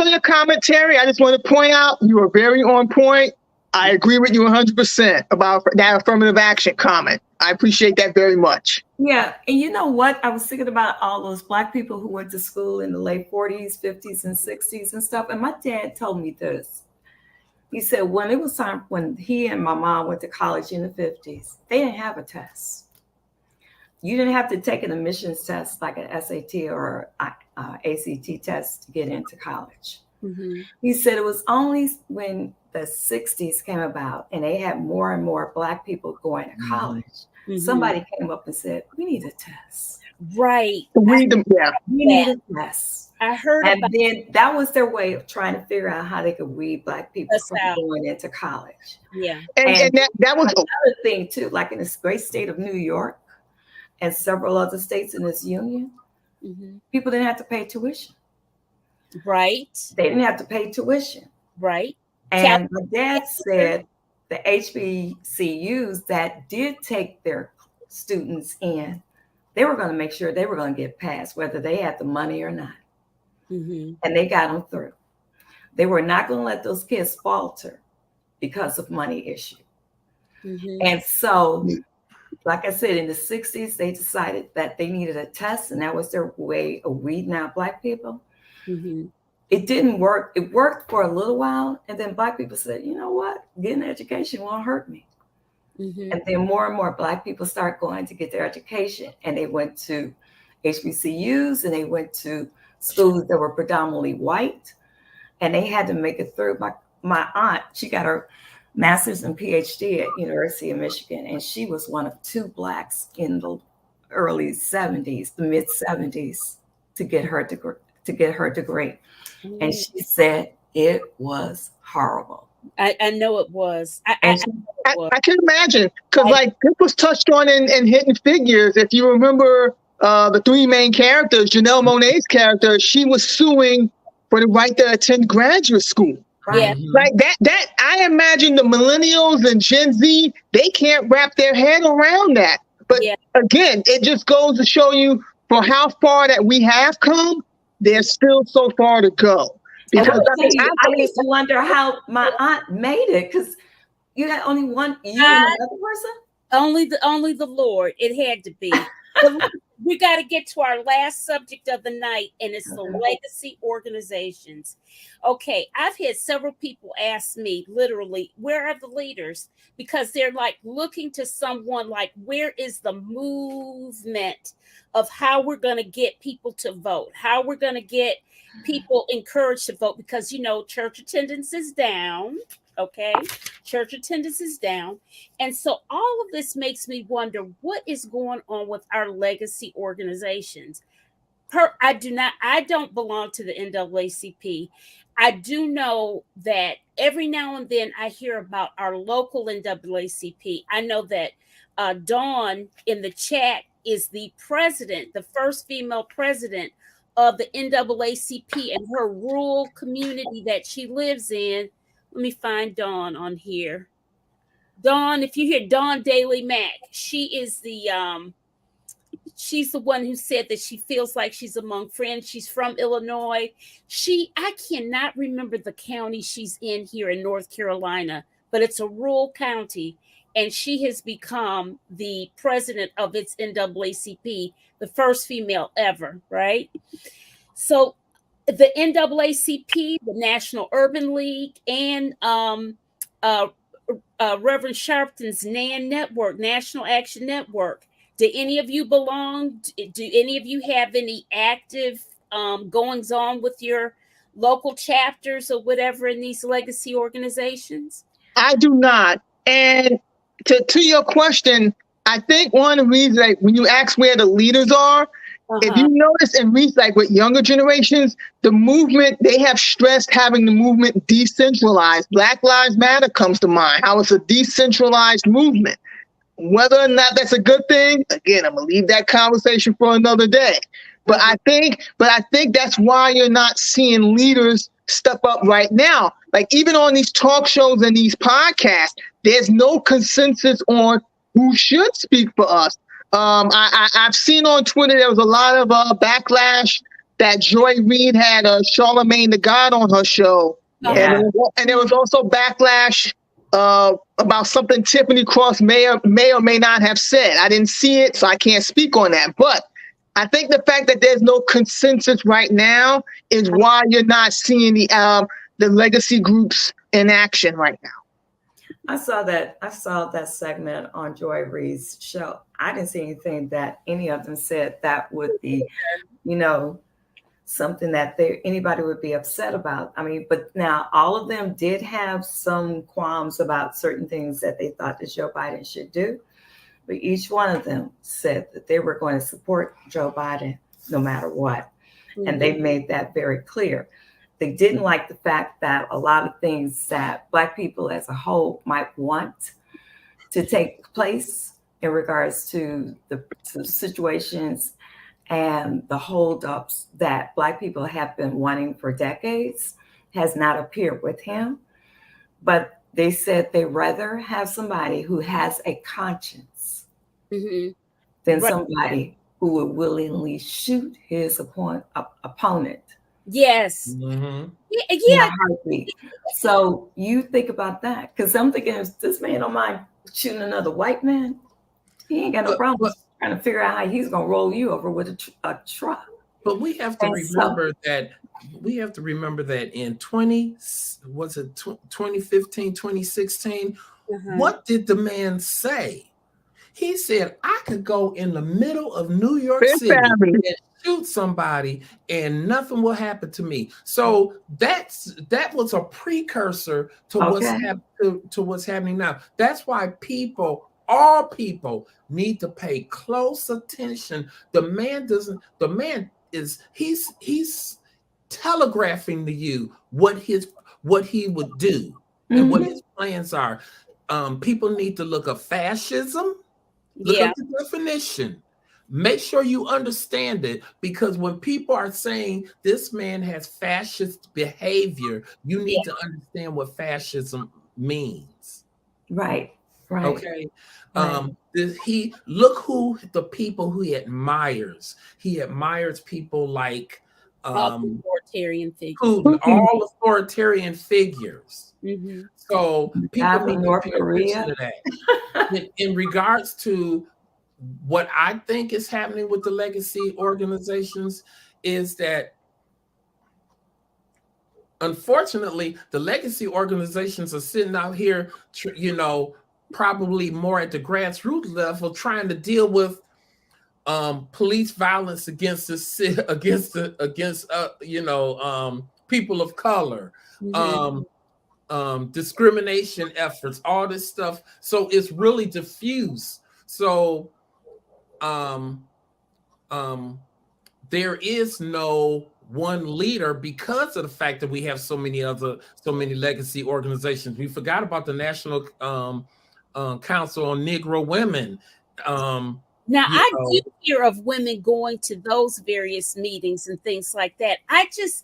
your commentary. I just want to point out you were very on point. I agree with you 100% about that affirmative action comment. I appreciate that very much. Yeah. And you know what? I was thinking about all those Black people who went to school in the late 40s, 50s, and 60s and stuff. And my dad told me this. He said when it was time, when he and my mom went to college in the 50s, they didn't have a test. You didn't have to take an admissions test like an SAT or ACT test to get into college. He said it was only when the 60s came about and they had more and more Black people going to college. Somebody came up and said, we need a test. Right. We need a test. I heard and then that was their way of trying to figure out how they could weed Black people from going into college. Yeah. And that was another thing too, like in this great state of New York and several other states in this union, people didn't have to pay tuition. Right. They didn't have to pay tuition. Right. And my dad said the HBCUs that did take their students in, they were going to make sure they were going to get passed, whether they had the money or not. And they got them through. They were not going to let those kids falter because of money issue. And so, like I said, in the 60s, they decided that they needed a test, and that was their way of weeding out Black people. It didn't work. It worked for a little while, and then Black people said, you know what? Getting an education won't hurt me. And then more and more Black people start going to get their education, and they went to HBCUs, and they went to schools that were predominantly white, and they had to make it through. My aunt, she got her master's and PhD at University of Michigan, and she was one of 2 Blacks in the early 70s, the mid 70s, to get her to get her degree. And she said it was horrible. I know it was. And I can imagine, because like this was touched on in Hidden Figures. If you remember the three main characters, Janelle Monáe's character, she was suing for the right to attend graduate school. Yeah. Like that I imagine the millennials and Gen Z, they can't wrap their head around that. But again, it just goes to show you for how far that we have come, there's still so far to go. Because I used to wonder how my aunt made it, because you had only one, you and another person? Only the Lord. It had to be. But we got to get to our last subject of the night, and it's the legacy organizations. Okay, I've had several people ask me, literally, where are the leaders? Because they're like looking to someone like, where is the movement of how we're going to get people to vote? How we're going to get people encouraged to vote? Because, you know, church attendance is down. Okay, church attendance is down. And so all of this makes me wonder what is going on with our legacy organizations. I don't belong to the NAACP. I do know that every now and then I hear about our local NAACP. I know that Dawn in the chat is the president, the first female president of the NAACP and her rural community that she lives in. Let me find Dawn on here. Dawn, if you hear Dawn Daly Mack, she is she's the one who said that she feels like she's among friends. She's from Illinois. I cannot remember the county she's in here in North Carolina, but it's a rural county. And she has become the president of its NAACP, the first female ever, right? So the NAACP, the National Urban League, and Reverend Sharpton's NAN Network, National Action Network. Do any of you belong? Do any of you have any active goings on with your local chapters or whatever in these legacy organizations? I do not. And to your question, I think one of the reasons, like, when you ask where the leaders are, if you notice in like with younger generations, the movement, they have stressed having the movement decentralized. Black Lives Matter comes to mind, how it's a decentralized movement. Whether or not that's a good thing, again, I'm gonna leave that conversation for another day. But I think that's why you're not seeing leaders step up right now. Like even on these talk shows and these podcasts, there's no consensus on who should speak for us. I've seen on Twitter there was a lot of backlash that Joy Reid had Charlemagne the God on her show, and there was also backlash about something Tiffany Cross may or may not have said. I didn't see it, so I can't speak on that. But I think the fact that there's no consensus right now is why you're not seeing the legacy groups in action right now. I saw that segment on Joy Reid's show. I didn't see anything that any of them said that would be, something that anybody would be upset about. I mean, but now all of them did have some qualms about certain things that they thought that Joe Biden should do. But each one of them said that they were going to support Joe Biden no matter what. Mm-hmm. And they made that very clear. They didn't like the fact that a lot of things that Black people as a whole might want to take place in regards to the situations and the holdups that Black people have been wanting for decades has not appeared with him. But they said they'd rather have somebody who has a conscience than somebody who would willingly shoot his opponent. Yes. Mm-hmm. Yeah. So you think about that, because I'm thinking if this man don't mind shooting another white man, he ain't got no problem trying to figure out how he's gonna roll you over with a truck. But we have to remember that in 2015, 2016, what did the man say? He said, I could go in the middle of New York City and shoot somebody and nothing will happen to me. So that was a precursor to what's happening now. That's why all people need to pay close attention. He's telegraphing to you what he would do and what his plans are. People need to look up fascism, look up the definition. Make sure you understand it, because when people are saying this man has fascist behavior, you need to understand what fascism means. Right. Okay. He look who the people who he admires. He admires people like authoritarian figures. Putin, all authoritarian figures. So people need to pay attention to that. In regards to what I think is happening with the legacy organizations is that, unfortunately, the legacy organizations are sitting out here, probably more at the grassroots level, trying to deal with police violence against people of color, discrimination efforts, all this stuff. So it's really diffuse. So there is no one leader because of the fact that we have so many legacy organizations. We forgot about the National Council on Negro Women. Now, I do hear of women going to those various meetings and things like that. I guess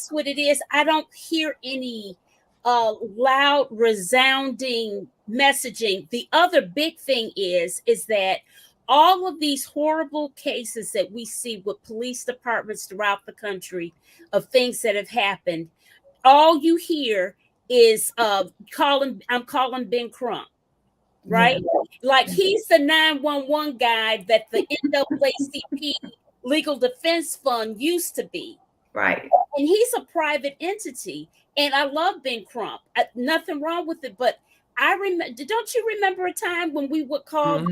what it is, I don't hear any loud, resounding messaging. The other big thing is that all of these horrible cases that we see with police departments throughout the country of things that have happened, all you hear is I'm calling Ben Crump, right? Like he's the 911 guy that the NAACP Legal Defense Fund used to be. Right. And he's a private entity. And I love Ben Crump. Nothing wrong with it. But don't you remember a time when we would call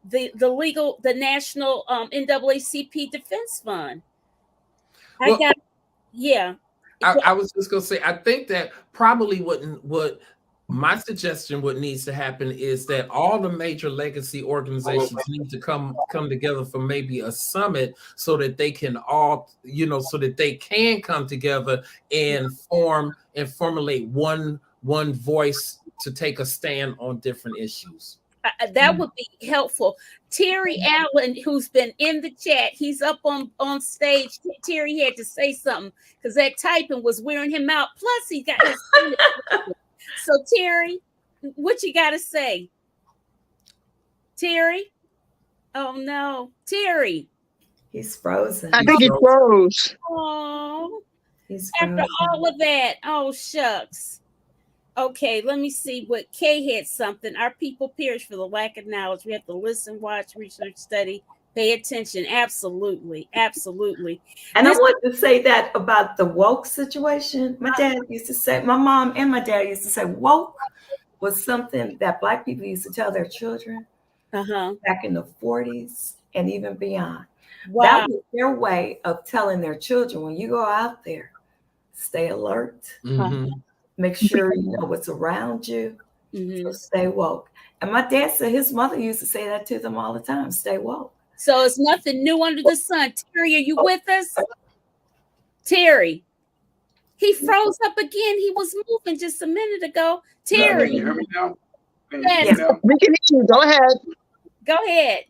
the National NAACP Defense Fund? I was just gonna say, I think that probably what my suggestion, what needs to happen is that all the major legacy organizations need to come together for maybe a summit, so that they can all, so that they can come together and formulate one voice to take a stand on different issues. That would be helpful. Terry Allen, who's been in the chat, he's up on stage. Terry had to say something because that typing was wearing him out. Plus, he got his. So, Terry, what you got to say? Terry? Oh, no. Terry. He's frozen. I think he froze. Oh. He's frozen. After all of that. Oh, shucks. Okay, let me see what Kay had something. Our people perish for the lack of knowledge. We have to listen, watch, research, study, pay attention. Absolutely. Absolutely. And I want to say that about the woke situation. My dad used to say, my mom and my dad used to say, woke was something that Black people used to tell their children back in the 40s and even beyond. Wow. That was their way of telling their children, when you go out there, stay alert. Make sure you know what's around you. So stay woke. And my dad said his mother used to say that to them all the time, stay woke. So it's nothing new under the sun. Terry, are you with us? Terry, he froze up again. He was moving just a minute ago. Terry. Can you hear me now? Yes. We can hear you. Go ahead. Go ahead.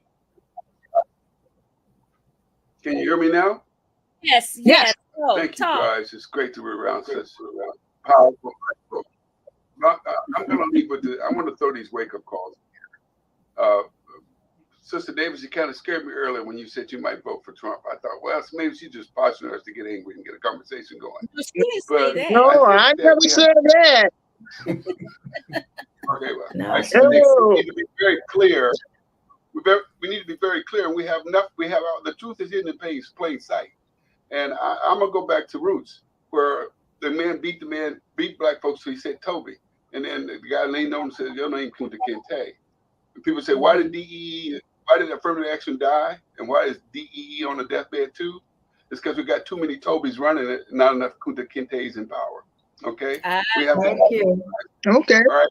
Can you hear me now? Yes. Yes. Oh, thank you, guys. It's great to be around such powerful people. I'm going to leave with I want to throw these wake-up calls here. Sister Davis, you kind of scared me earlier when you said you might vote for Trump. I thought, well, maybe she's just posturing us to get angry and get a conversation going. No, I never said that. Okay, well, I think we need to be very clear. We need to be very clear, and we have enough. The truth is in plain sight. And I'm gonna go back to roots, where the man beat Black folks. So he said Toby, and then the guy leaned on and said, "Your name Kunta Kinte." And people say, why did affirmative action die? And why is DEE on the deathbed too? It's because we got too many Tobys running it, and not enough Kunta Kintes in power. Okay? We have thank you. Okay. All right.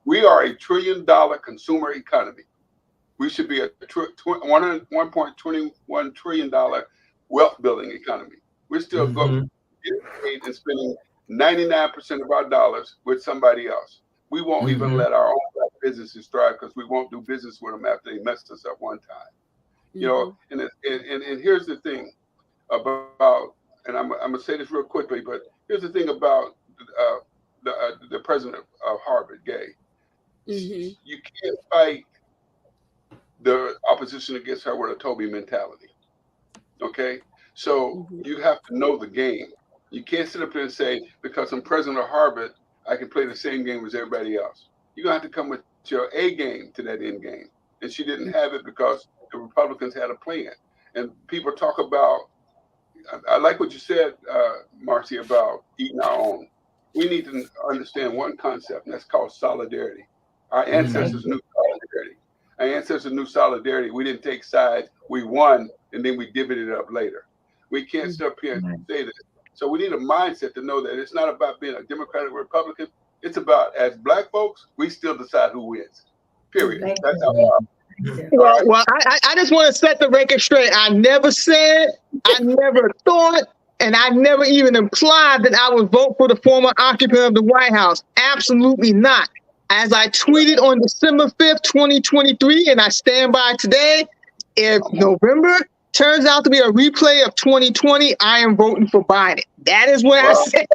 We are $1 trillion consumer economy. We should be a $1.21 trillion wealth building economy. We're still getting paid and spending 99% of our dollars with somebody else. We won't even let our own black businesses thrive because we won't do business with them after they messed us up one time. You know, and here's the thing about, and I'm gonna say this real quickly, but here's the thing about the president of Harvard, Gay. You can't fight the opposition against her with a Toby mentality. Okay, so you have to know the game. You can't sit up there and say, because I'm president of Harvard, I can play the same game as everybody else. You're gonna have to come with your A game to that end game. And she didn't have it because the Republicans had a plan. And people talk about, I like what you said, Marcy, about eating our own. We need to understand one concept, and that's called solidarity. Our ancestors knew solidarity. Our ancestors knew solidarity. We didn't take sides. We won, and then we divvied it up later. We can't sit up here and say that. So we need a mindset to know that it's not about being a Democrat or Republican. It's about, as black folks, we still decide who wins. Period. That's how. Well, I just want to set the record straight. I never said, I never thought, and I never even implied that I would vote for the former occupant of the White House. Absolutely not. As I tweeted on December 5th, 2023, and I stand by today, if November turns out to be a replay of 2020, I am voting for Biden. That is what I said.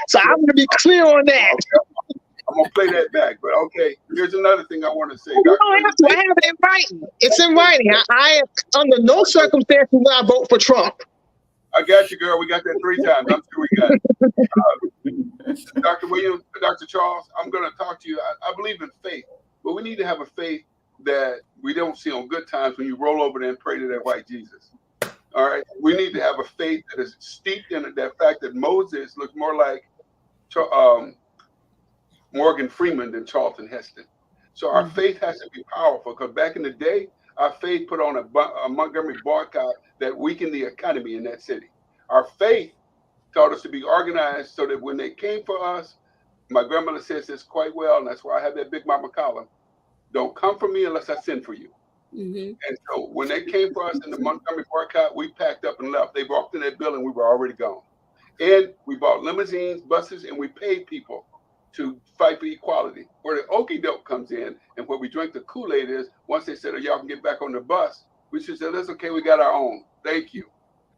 So I'm going to be clear on that. I'm going to play that back, but okay, here's another thing I want to say. I have it in writing. It's in writing. I under no circumstances will I vote for Trump. I got you, girl. We got that 3 times. I'm sure we got it. Dr. Williams, Dr. Charles, I'm going to talk to you. I believe in faith, but we need to have a faith that we don't see on good times when you roll over there and pray to that white Jesus. All right? We need to have a faith that is steeped in that fact that Moses looked more like Morgan Freeman than Charlton Heston. So our faith has to be powerful, because back in the day, our faith put on a Montgomery boycott that weakened the economy in that city. Our faith taught us to be organized so that when they came for us, my grandmother says this quite well, and that's why I have that Big Mama column, don't come for me unless I send for you. And so when they came for us in the Montgomery boycott, we packed up and left. They walked in that building, we were already gone. And we bought limousines, buses, and we paid people to fight for equality. Where the okie doke comes in and where we drink the Kool-Aid is, once they said, oh, y'all can get back on the bus, we should say, that's okay, we got our own. Thank you.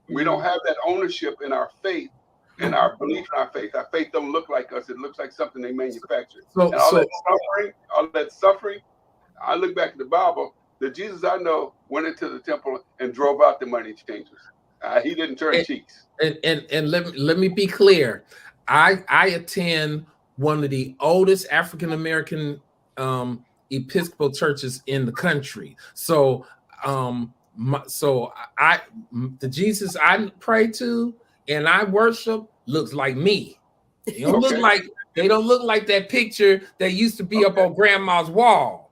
We don't have that ownership in our faith and our belief in our faith. Our faith don't look like us. It looks like something they manufactured. And all that suffering, I look back at the Bible, the Jesus I know went into the temple and drove out the money changers. He didn't turn cheeks. And let me be clear. I attend one of the oldest African-American Episcopal churches in the country. So the Jesus I pray to and I worship looks like me. They don't look like that picture that used to be up on grandma's wall.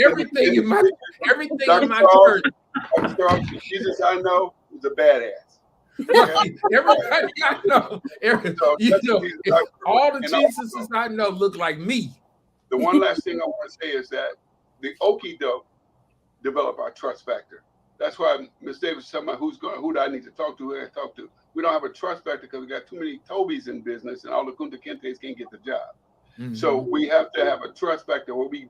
everything in my church. Jesus I know is a badass. Everybody I know, all the Jesuses I know look like me. The one last thing I want to say is that the okie doke develop our trust factor. That's why Ms. Davis is talking about who do I need to talk to, who I talk to. We don't have a trust factor because we got too many Tobys in business and all the Kunta Kintes can't get the job. So we have to have a trust factor where we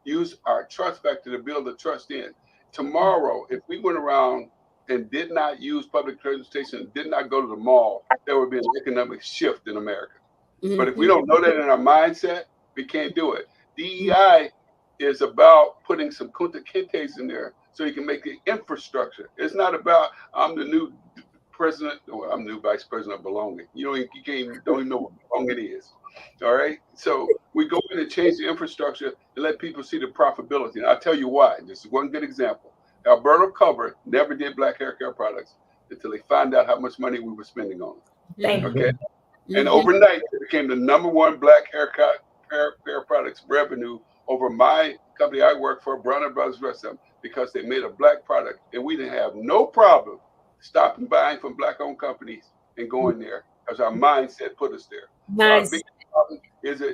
use our trust factor to build the trust in. Tomorrow, if we went around and did not use public transportation, did not go to the mall, there would be an economic shift in America. But if we don't know that in our mindset, we can't do it. DEI is about putting some Kunta Kintes in there so you can make the infrastructure. It's not about, I'm the new president, or I'm the new vice president of belonging. You don't even know what belonging is. All right. So we go in and change the infrastructure and let people see the profitability. And I'll tell you why. This is one good example. Alberto Cover never did black hair care products until they found out how much money we were spending on it. Okay. And overnight, it became the #1 black hair products revenue over my company I work for, Brown & Brothers Restaurant, because they made a black product. And we didn't have no problem stopping buying from black-owned companies and going there because our mindset put us there. Nice. So our big problem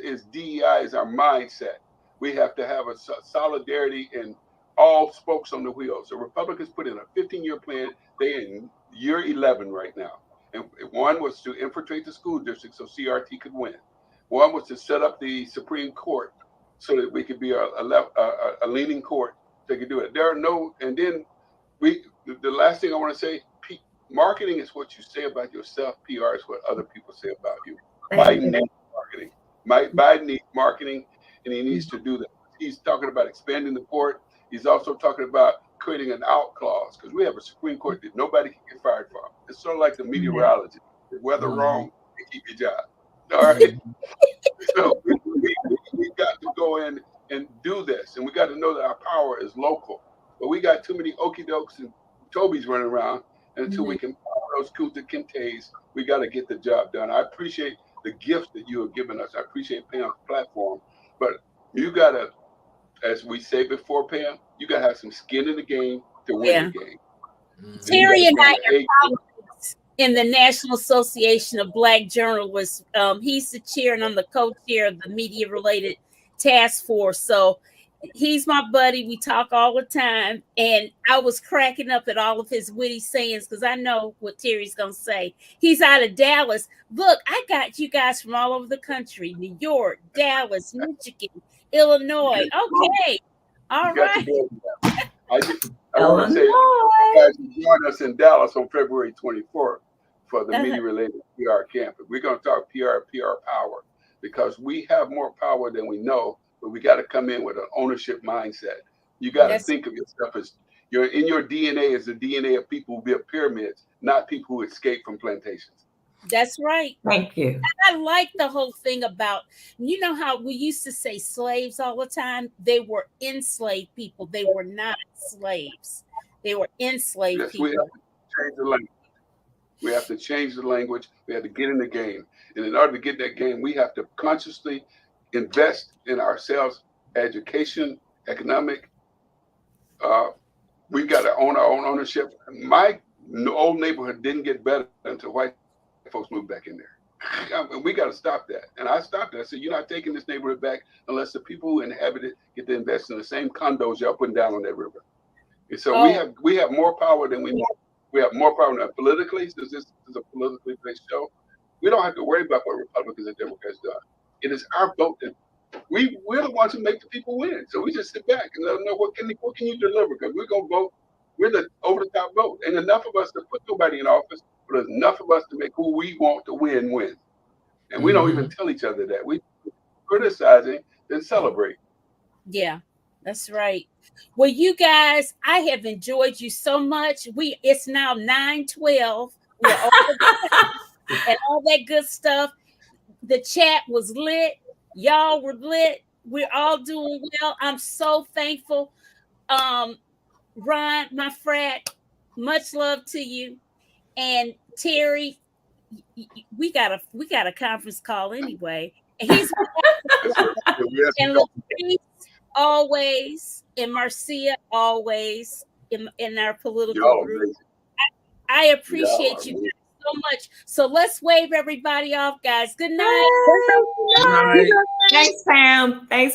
is DEI is our mindset. We have to have a solidarity in all spokes on the wheel. So Republicans put in a 15-year plan. They you're 11 right now. And one was to infiltrate the school district so CRT could win. One was to set up the Supreme Court so that we could be a leaning court. They could do it. There are no, and then the last thing I want to say, marketing is what you say about yourself. PR is what other people say about you. Biden needs marketing. Biden needs marketing, and he needs to do that. He's talking about expanding the port. He's also talking about creating an out clause, because we have a Supreme Court that nobody can get fired from. It's sort of like the meteorologist. Whether wrong, they keep your job. All right. So we got to go in and do this, and we got to know that our power is local. But we got too many okey dokes and Tobys running around, and until we can power those Kunta Kintes, we got to get the job done. I appreciate the gift that you have given us. I appreciate Pam's platform, but you got to, as we say before, Pam, you got to have some skin in the game to win the game. Terry and I are colleagues in the National Association of Black Journalists. He's the chair and I'm the co-chair of the media related task force. So he's my buddy. We talk all the time. And I was cracking up at all of his witty sayings because I know what Terry's going to say. He's out of Dallas. Look, I got you guys from all over the country. New York, Dallas, Michigan, Illinois. Okay. All right. I want to say, you guys can join us in Dallas on February 24th for the media-related PR camp. We're going to talk PR power, because we have more power than we know, but we got to come in with an ownership mindset. You got to think of yourself as your DNA is the DNA of people who built pyramids, not people who escaped from plantations. That's right. Thank you. I like the whole thing about, you know how we used to say slaves all the time? They were enslaved people. They were not slaves. They were enslaved people. We have to change the language. We have to change the language. We have to get in the game. And in order to get that game, we have to consciously invest in ourselves, education, economic. We got to own our own ownership. My old neighborhood didn't get better until white folks moved back in there. We got to stop that. And I stopped it. I said, you're not taking this neighborhood back unless the people who inhabit it get to invest in the same condos y'all putting down on that river. And so we have more power than we know. We have more power than politically, since this is a politically based show. We don't have to worry about what Republicans and Democrats do. It is our vote that we're the ones who make the people win. So we just sit back and let them know what can you deliver, because we're gonna vote. We're the over the top vote. And enough of us to put nobody in office, but there's enough of us to make who we want to win. And we don't even tell each other that. We criticizing, then celebrate. Yeah, that's right. Well, you guys, I have enjoyed you so much. It's now 9:12. We're over and all that good stuff. The chat was lit. Y'all were lit. We're all doing well. I'm so thankful. Ron, my frat, much love to you. And Terry, we got a conference call anyway. And he's and Latrice, always, and Marcia, always in our political group. I appreciate you so much. So let's wave everybody off, guys. Good night. Thanks, Pam. Thanks.